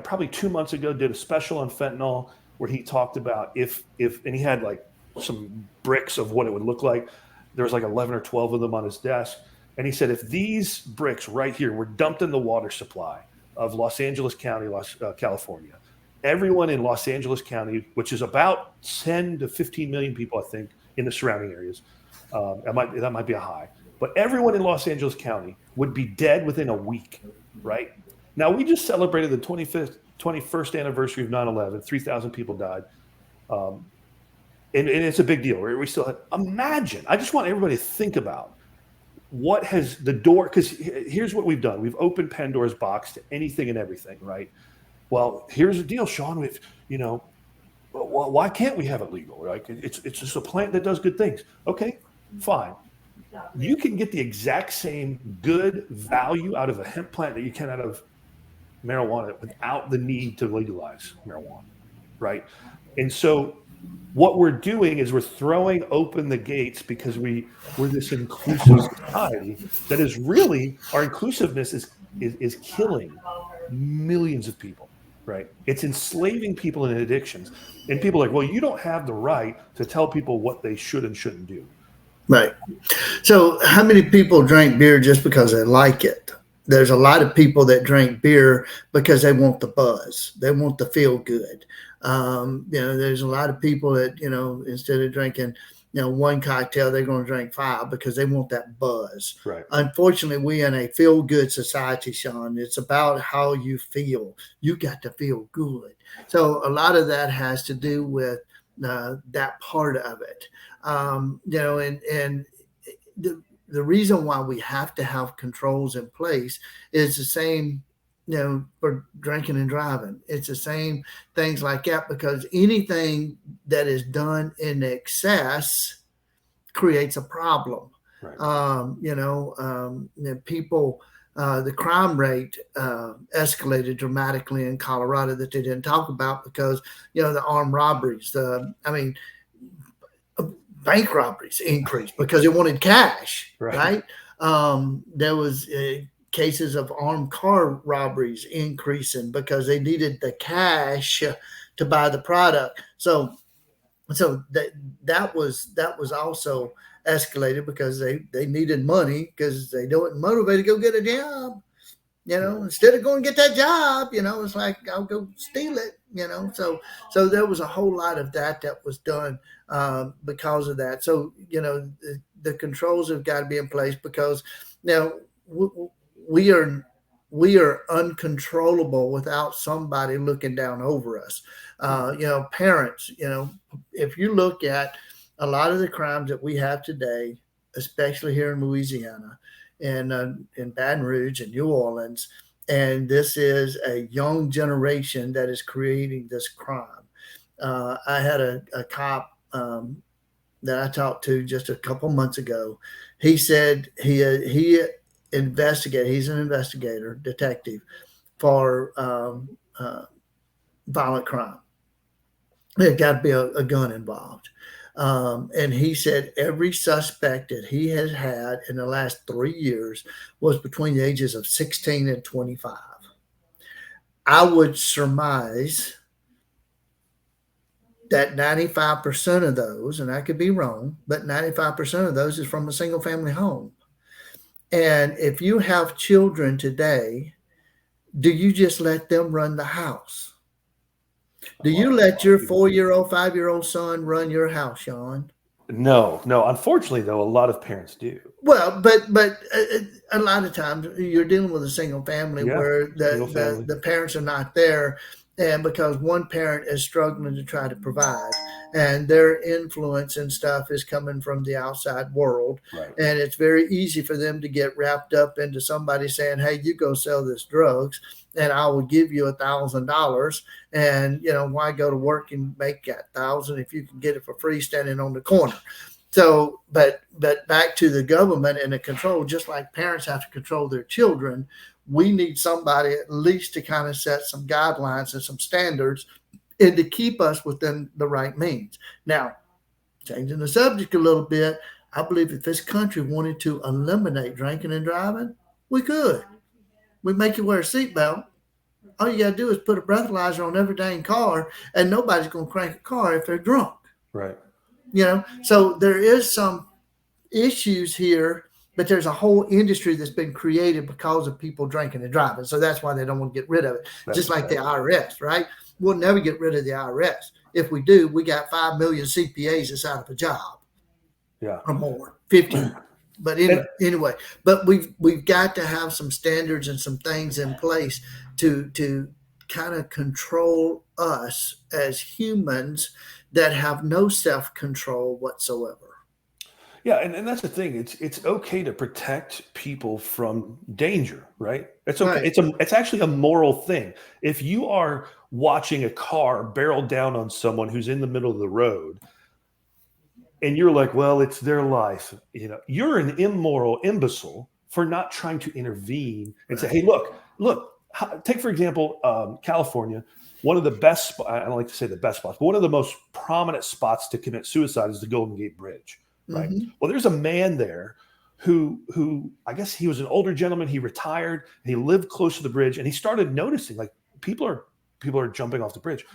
probably 2 months ago, did a special on fentanyl where he talked about if and he had like some bricks of what it would look like. There was like 11 or 12 of them on his desk. And he said, if these bricks right here were dumped in the water supply of Los Angeles County, California, everyone in Los Angeles County, which is about 10 to 15 million people, I think, in the surrounding areas, that might be a high, but everyone in Los Angeles County would be dead within a week, right? Now, we just celebrated the 21st anniversary of 9/11. 3,000 people died. And it's a big deal. We still have, imagine, I just want everybody to think about what has the door, because here's what we've done. We've opened Pandora's box to anything and everything, right? Well, here's the deal, Shawn. Why can't we have it legal? Like, it's just a plant that does good things. Okay, fine. You can get the exact same good value out of a hemp plant that you can out of marijuana without the need to legalize marijuana, right? And so what we're doing is we're throwing open the gates because we're this inclusive society that is really, our inclusiveness is killing millions of people, right? It's enslaving people in addictions. And people are like, well, you don't have the right to tell people what they should and shouldn't do. Right. So how many people drink beer just because they like it? There's a lot of people that drink beer because they want the buzz. They want to feel good. There's a lot of people that, instead of drinking, one cocktail, they're going to drink 5 because they want that buzz. Right. Unfortunately, we're in a feel-good society, Shawn. It's about how you feel. You got to feel good. So a lot of that has to do with that part of it. And the reason why we have to have controls in place is the same, for drinking and driving. It's the same things like that, because anything that is done in excess creates a problem. Right. People, the crime rate escalated dramatically in Colorado that they didn't talk about because, the armed robberies, bank robberies increased because they wanted cash, right? There was cases of armed car robberies increasing because they needed the cash to buy the product. So that was also escalated because they needed money because they weren't motivated to go get a job. Instead of going to get that job, it's like I'll go steal it. So there was a whole lot of that was done because of that. So the controls have got to be in place because now we are uncontrollable without somebody looking down over us. Parents. If you look at a lot of the crimes that we have today, especially here in Louisiana, and in Baton Rouge and New Orleans, and this is a young generation that is creating this crime. I had a cop that I talked to just a couple months ago. He said he investigated. He's an investigator, detective for violent crime. There's got to be a gun involved. And he said every suspect that he has had in the last 3 years was between the ages of 16 and 25. I would surmise that 95% of those, and I could be wrong, but 95% of those is from a single family home. And if you have children today, do you just let them run the house? Do you let your 4-year-old, 5-year-old son run your house, Shawn? No. Unfortunately, though, a lot of parents do. Well, but a lot of times you're dealing with a single family where the parents are not there, and because one parent is struggling to try to provide, and their influence and stuff is coming from the outside world, right. And it's very easy for them to get wrapped up into somebody saying, "Hey, you go sell this drugs, and I will give you $1,000." And why go to work and make that $1,000 if you can get it for free standing on the corner? So, but back to the government and the control, just like parents have to control their children, we need somebody at least to kind of set some guidelines and some standards and to keep us within the right means. Now, changing the subject a little bit, I believe if this country wanted to eliminate drinking and driving, we could. We make you wear a seatbelt. All you got to do is put a breathalyzer on every dang car, and nobody's going to crank a car if they're drunk. Right. So there is some issues here, but there's a whole industry that's been created because of people drinking and driving. So that's why they don't want to get rid of it. Just like the IRS, right? We'll never get rid of the IRS. If we do, we got 5 million CPAs that's out of a job. Yeah. Or more, 50. But anyway, but we've got to have some standards and some things in place to kind of control us as humans that have no self-control whatsoever. Yeah, and that's the thing. It's okay to protect people from danger, right? It's okay. Right. It's actually a moral thing. If you are watching a car barrel down on someone who's in the middle of the road, and you're like, well, it's their life, you're an immoral imbecile for not trying to intervene and say, hey, look, take for example, California. One of the best, I don't like to say the best spots, but one of the most prominent spots to commit suicide is the Golden Gate Bridge. Right. Mm-hmm. Well, there's a man there who I guess he was an older gentleman. He retired and he lived close to the bridge, and he started noticing like people are jumping off the bridge.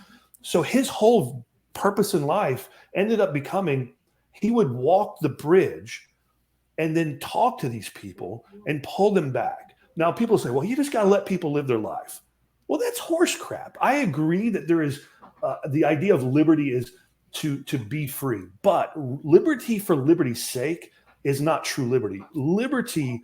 So his whole purpose in life ended up becoming he would walk the bridge and then talk to these people and pull them back. Now people say, well, you just got to let people live their life. Well, that's horse crap. I agree that there is the idea of liberty is to be free, but liberty for liberty's sake is not true liberty. Liberty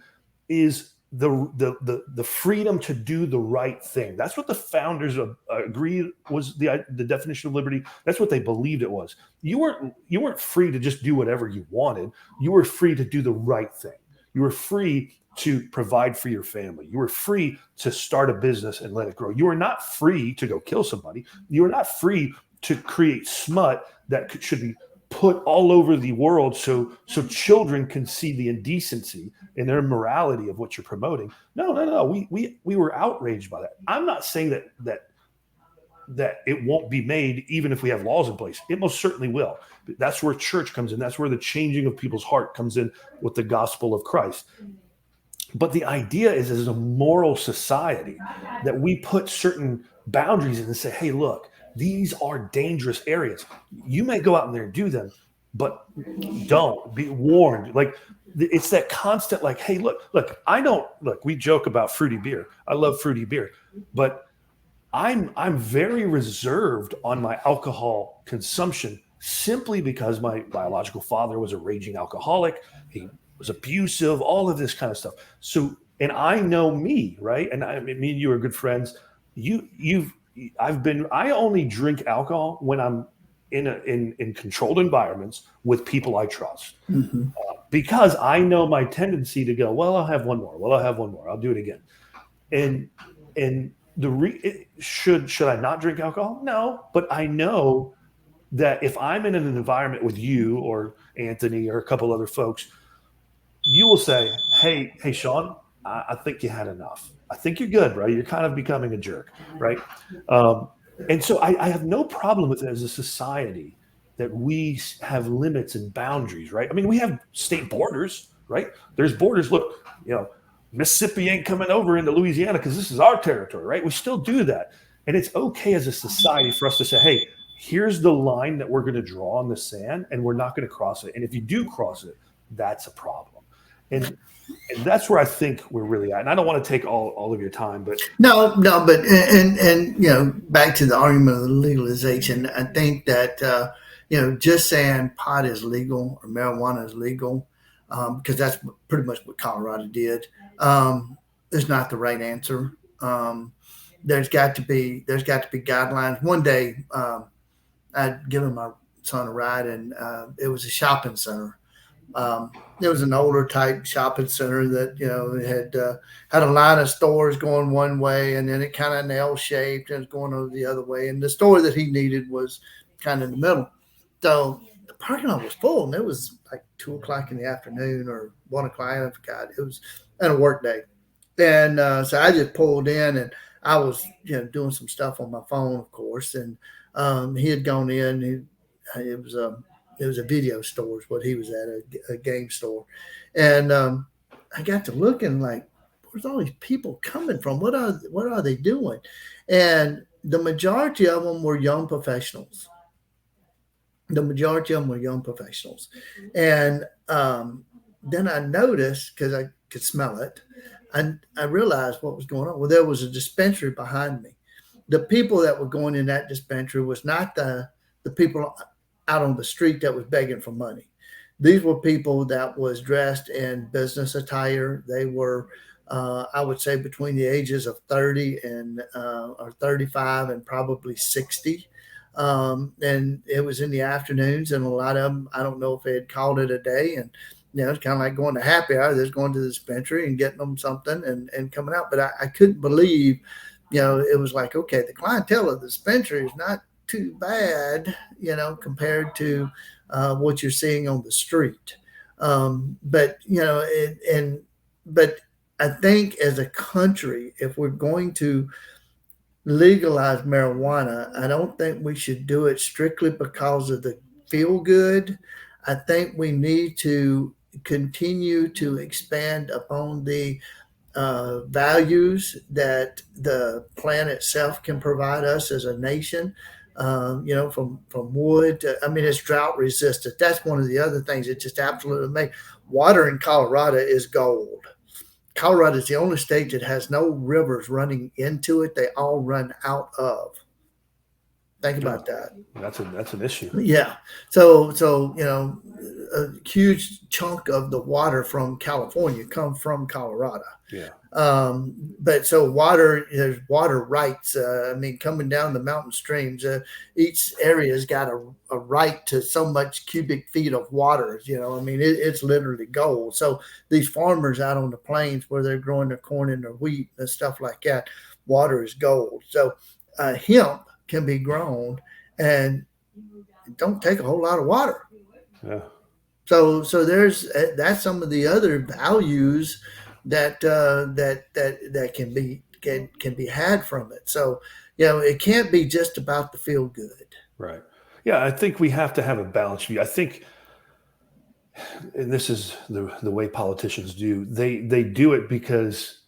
is the freedom to do the right thing. That's what the founders agreed was the definition of liberty. That's what they believed it was. You weren't free to just do whatever you wanted. You were free to do the right thing. You were free to provide for your family. You were free to start a business and let it grow. You were not free to go kill somebody. You were not free to create smut that should be put all over the world so children can see the indecency and their immorality of what you're promoting. No. We were outraged by that. I'm not saying that it won't be made even if we have laws in place. It most certainly will. That's where church comes in. That's where the changing of people's heart comes in with the gospel of Christ. But the idea is, as a moral society, that we put certain boundaries in and say, hey, look, these are dangerous areas. You may go out in there and do them, but don't be warned. Like it's that constant, like, hey, look, we joke about fruity beer. I love fruity beer, but I'm very reserved on my alcohol consumption simply because my biological father was a raging alcoholic. He was abusive, all of this kind of stuff. So, and I know me, right? And me and you are good friends. I only drink alcohol when I'm in controlled environments with people I trust, because I know my tendency to go, well, I'll have one more. Well, I'll have one more. I'll do it again. And should I not drink alcohol? No, but I know that if I'm in an environment with you or Anthony or a couple other folks, you will say, hey, Shawn, I think you had enough. I think you're good, right? You're kind of becoming a jerk, right? And so I have no problem with it as a society that we have limits and boundaries, right? I mean, we have state borders, right? There's borders. Look, Mississippi ain't coming over into Louisiana because this is our territory, right? We still do that. And it's okay as a society for us to say, hey, here's the line that we're going to draw in the sand, and we're not going to cross it. And if you do cross it, that's a problem. And that's where I think we're really at. And I don't want to take all of your time, but but back to the argument of the legalization, I think that just saying pot is legal or marijuana is legal, because that's pretty much what Colorado did, is not the right answer. There's got to be guidelines. One day, I'd given my son a ride, and it was a shopping center. It was an older type shopping center that had a line of stores going one way, and then it kind of L shaped and was going over the other way. And the store that he needed was kind of in the middle. So the parking lot was full, and it was like 2:00 in the afternoon or 1:00. I forgot. It was on a work day, and so I just pulled in, and I was doing some stuff on my phone, of course, and he had gone in. It was a video store is what he was at, a game store. And I got to looking like, where's all these people coming from? What are they doing? And the majority of them were young professionals. And then I noticed, because I could smell it, and I realized what was going on. Well, there was a dispensary behind me. The people that were going in that dispensary was not the people out on the street that was begging for money. These were people that was dressed in business attire. They were, I would say, between the ages of 30 and or 35 and probably 60. And it was in the afternoons, and a lot of them, I don't know if they had called it a day, and it's kind of like going to happy hour. They're going to the dispensary and getting them something and coming out. But I couldn't believe, it was like, okay, the clientele of the dispensary is not too bad, compared to what you're seeing on the street. But I think as a country, if we're going to legalize marijuana, I don't think we should do it strictly because of the feel good. I think we need to continue to expand upon the values that the plant itself can provide us as a nation. From wood. It's drought resistant. That's one of the other things that just absolutely amazing. Water in Colorado is gold. Colorado is the only state that has no rivers running into it. They all run out of. Think about that. That's an issue. Yeah. So a huge chunk of the water from California come from Colorado. Yeah. But so there's water rights. Coming down the mountain streams, each area's got a right to so much cubic feet of water. It's literally gold. So these farmers out on the plains where they're growing their corn and their wheat and stuff like that, water is gold. So hemp can be grown and it don't take a whole lot of water. Yeah. So that's some of the other values that can be had from it. So it can't be just about the feel good. Right. Yeah, I think we have to have a balanced view. I think, and this is the way politicians do. They do it because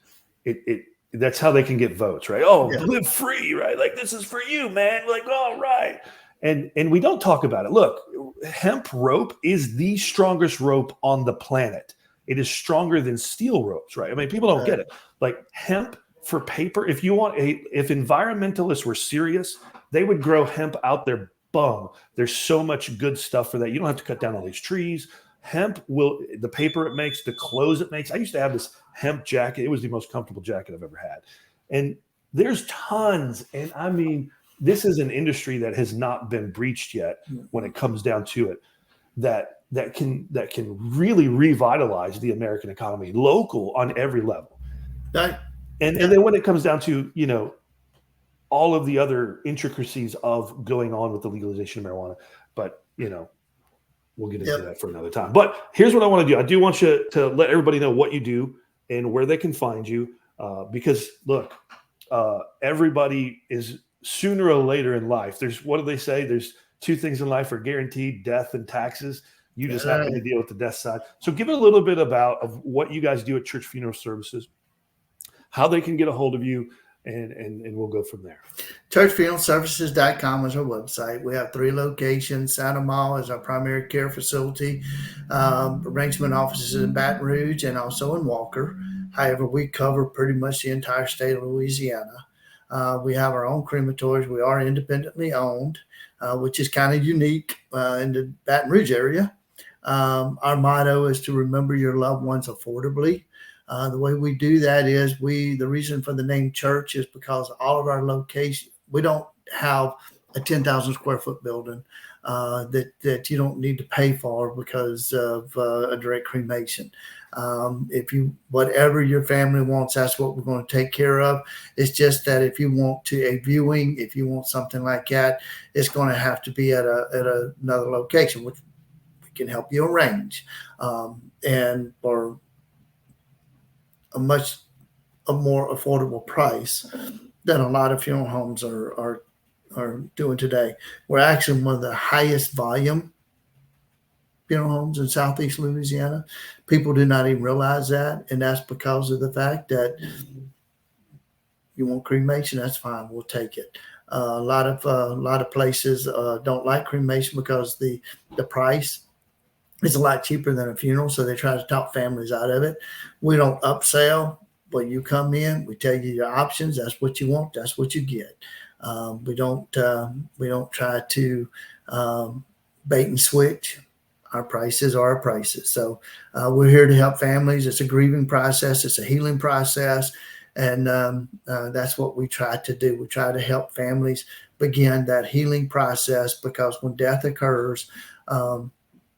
it that's how they can get votes, right? Oh, yeah. Live free, right? Like, this is for you, man. Like, all right. And we don't talk about it. Look, hemp rope is the strongest rope on the planet. It is stronger than steel ropes, right? I mean, people don't get it. Like hemp for paper, if environmentalists were serious, they would grow hemp out their bum. There's so much good stuff for that. You don't have to cut down all these trees. Hemp the paper it makes, the clothes it makes. I used to have this hemp jacket. It was the most comfortable jacket I've ever had. And there's tons. And I mean, this is an industry that has not been breached yet when it comes down to it, that can really revitalize the American economy, local on every level. And then when it comes down to, all of the other intricacies of going on with the legalization of marijuana, but we'll get into that for another time. But here's what I want to do. I do want you to let everybody know what you do and where they can find you, because look, everybody is sooner or later in life. What do they say? There's two things in life are guaranteed: death and taxes. You just happen to deal with the death side. So give it a little bit of what you guys do at Church Funeral Services, how they can get a hold of you, and we'll go from there. Churchfuneralservices.com is our website. We have 3 locations. Santa Mall is our primary care facility. Arrangement offices in Baton Rouge and also in Walker. However, we cover pretty much the entire state of Louisiana. We have our own crematories. We are independently owned, which is kind of unique in the Baton Rouge area. Our motto is to remember your loved ones affordably. The way we do that is the reason for the name church is because all of our locations, we don't have a 10,000 square foot building that you don't need to pay for because of a direct cremation. Whatever your family wants, that's what we're going to take care of. It's just that if you want a viewing, if you want something like that, it's going to have to be at another location, which we can help you arrange. And for a more affordable price than a lot of funeral homes are doing today. We're actually one of the highest volume funeral homes in Southeast Louisiana. People do not even realize that, and that's because of the fact that you want cremation, that's fine, we'll take it. A lot of places don't like cremation because the price is a lot cheaper than a funeral, so they try to talk families out of it. We don't upsell. When you come in, we tell you your options. That's what you want. That's what you get. We don't try to bait and switch. Our prices are our prices. So we're here to help families. It's a grieving process. It's a healing process. And that's what we try to do. We try to help families begin that healing process, because when death occurs,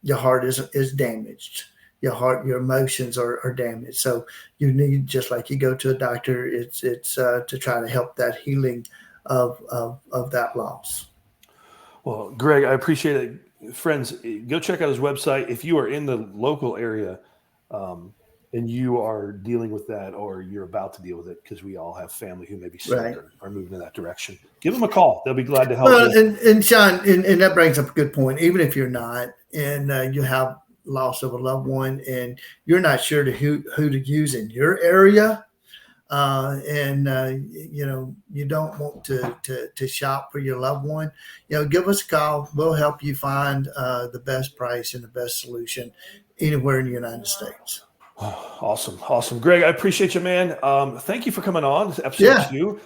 your heart is damaged. Your emotions are damaged. So you need, just like you go to a doctor, it's to try to help that healing of that loss. Well, Greg, I appreciate it. Friends, go check out his website. If you are in the local area and you are dealing with that, or you're about to deal with it, because we all have family who may be sick or are moving in that direction, give them a call. They'll be glad to help you. And Shawn, and that brings up a good point. Even if you're not, and you have loss of a loved one, and you're not sure who to use in your area, you don't want to shop for your loved one, give us a call. We'll help you find the best price and the best solution anywhere in the United States. Awesome. Greg, I appreciate you, man. Thank you for coming on. This is episode 2.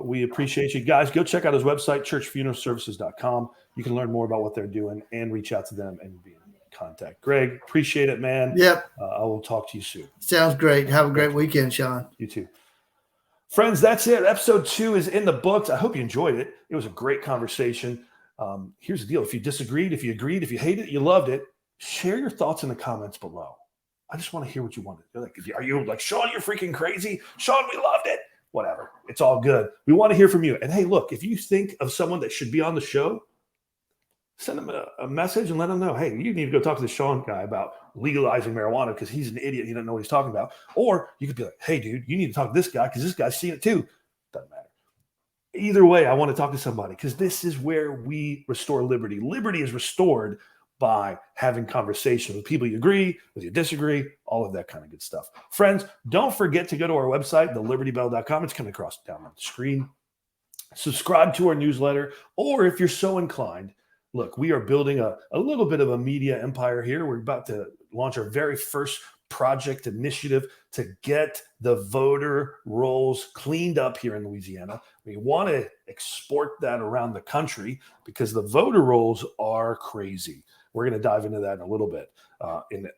We appreciate you guys. Go check out his website, churchfuneralservices.com. You can learn more about what they're doing and reach out to them and be in contact. Greg, appreciate it, man. Yep. I will talk to you soon. Sounds great. Have a great weekend, Shawn. You too. Friends, that's it. Episode 2 is in the books. I hope you enjoyed it. It was a great conversation. Here's the deal. If you disagreed, if you agreed, if you hated it, you loved it, share your thoughts in the comments below. I just want to hear what you wanted. Are you like, Shawn, you're freaking crazy? Shawn, we loved it. Whatever. It's all good. We want to hear from you. And hey, look, if you think of someone that should be on the show, send them a message and let them know, hey, you need to go talk to the Shawn guy about legalizing marijuana because he's an idiot. He doesn't know what he's talking about. Or you could be like, hey, dude, you need to talk to this guy because this guy's seen it too. Doesn't matter. Either way, I want to talk to somebody because this is where we restore liberty. Liberty is restored by having conversation with people you agree, with you disagree, all of that kind of good stuff. Friends, don't forget to go to our website, thelibertybell.com. It's coming across down on the screen. subscribe to our newsletter, or if you're so inclined, look, we are building a little bit of a media empire here. We're about to launch our very first project initiative to get the voter rolls cleaned up here in Louisiana. We want to export that around the country because the voter rolls are crazy. We're going to dive into that in a little bit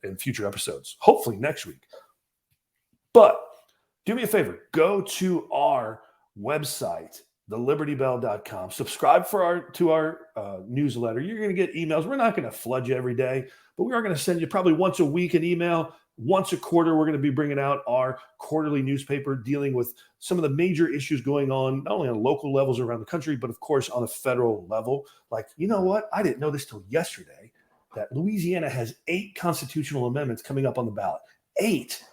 in future episodes, hopefully next week. But do me a favor, go to our website, thelibertybell.com. Subscribe to our newsletter. You're going to get emails. We're not going to flood you every day, but we are going to send you probably once a week an email. Once a quarter, we're going to be bringing out our quarterly newspaper dealing with some of the major issues going on, not only on local levels around the country, but of course on a federal level. Like, you know what? I didn't know this till yesterday, that Louisiana has 8 constitutional amendments coming up on the ballot. 8.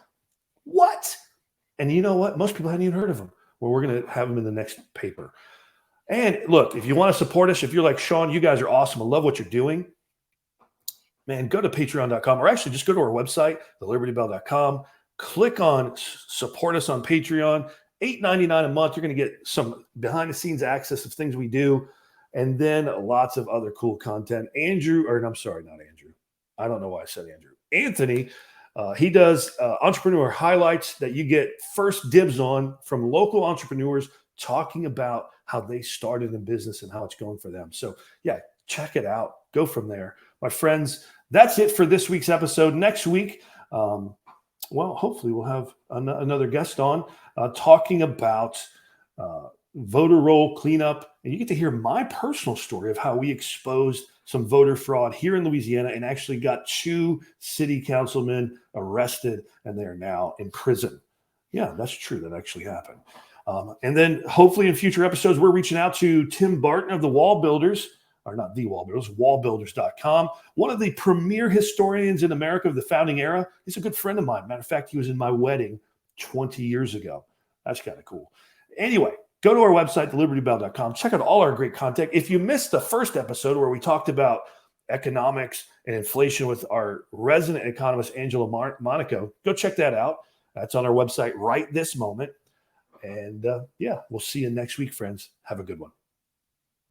What? And you know what? Most people hadn't even heard of them. Well, we're going to have them in the next paper. And look, if you want to support us, if you're like, Shawn, you guys are awesome. I love what you're doing. Man, go to patreon.com, or actually just go to our website, thelibertybell.com. Click on support us on Patreon. $8.99 a month. You're going to get some behind the scenes access of things we do. And then lots of other cool content. I'm sorry, not Andrew. I don't know why I said Andrew. Anthony, he does entrepreneur highlights that you get first dibs on from local entrepreneurs talking about how they started in business and how it's going for them. So yeah, check it out. Go from there. My friends, that's it for this week's episode. Next week, hopefully we'll have another guest on talking about voter roll cleanup. And you get to hear my personal story of how we exposed some voter fraud here in Louisiana and actually got 2 city councilmen arrested, and they are now in prison. Yeah, that's true. That actually happened. And then hopefully in future episodes, we're reaching out to Tim Barton of the Wall Builders, or not the Wall Builders, wallbuilders.com. One of the premier historians in America of the founding era. He's a good friend of mine. Matter of fact, he was in my wedding 20 years ago. That's kind of cool. Anyway, go to our website, thelibertybell.com. Check out all our great content. If you missed the first episode where we talked about economics and inflation with our resident economist, Angela Monaco, go check that out. That's on our website right this moment. And we'll see you next week, friends. Have a good one.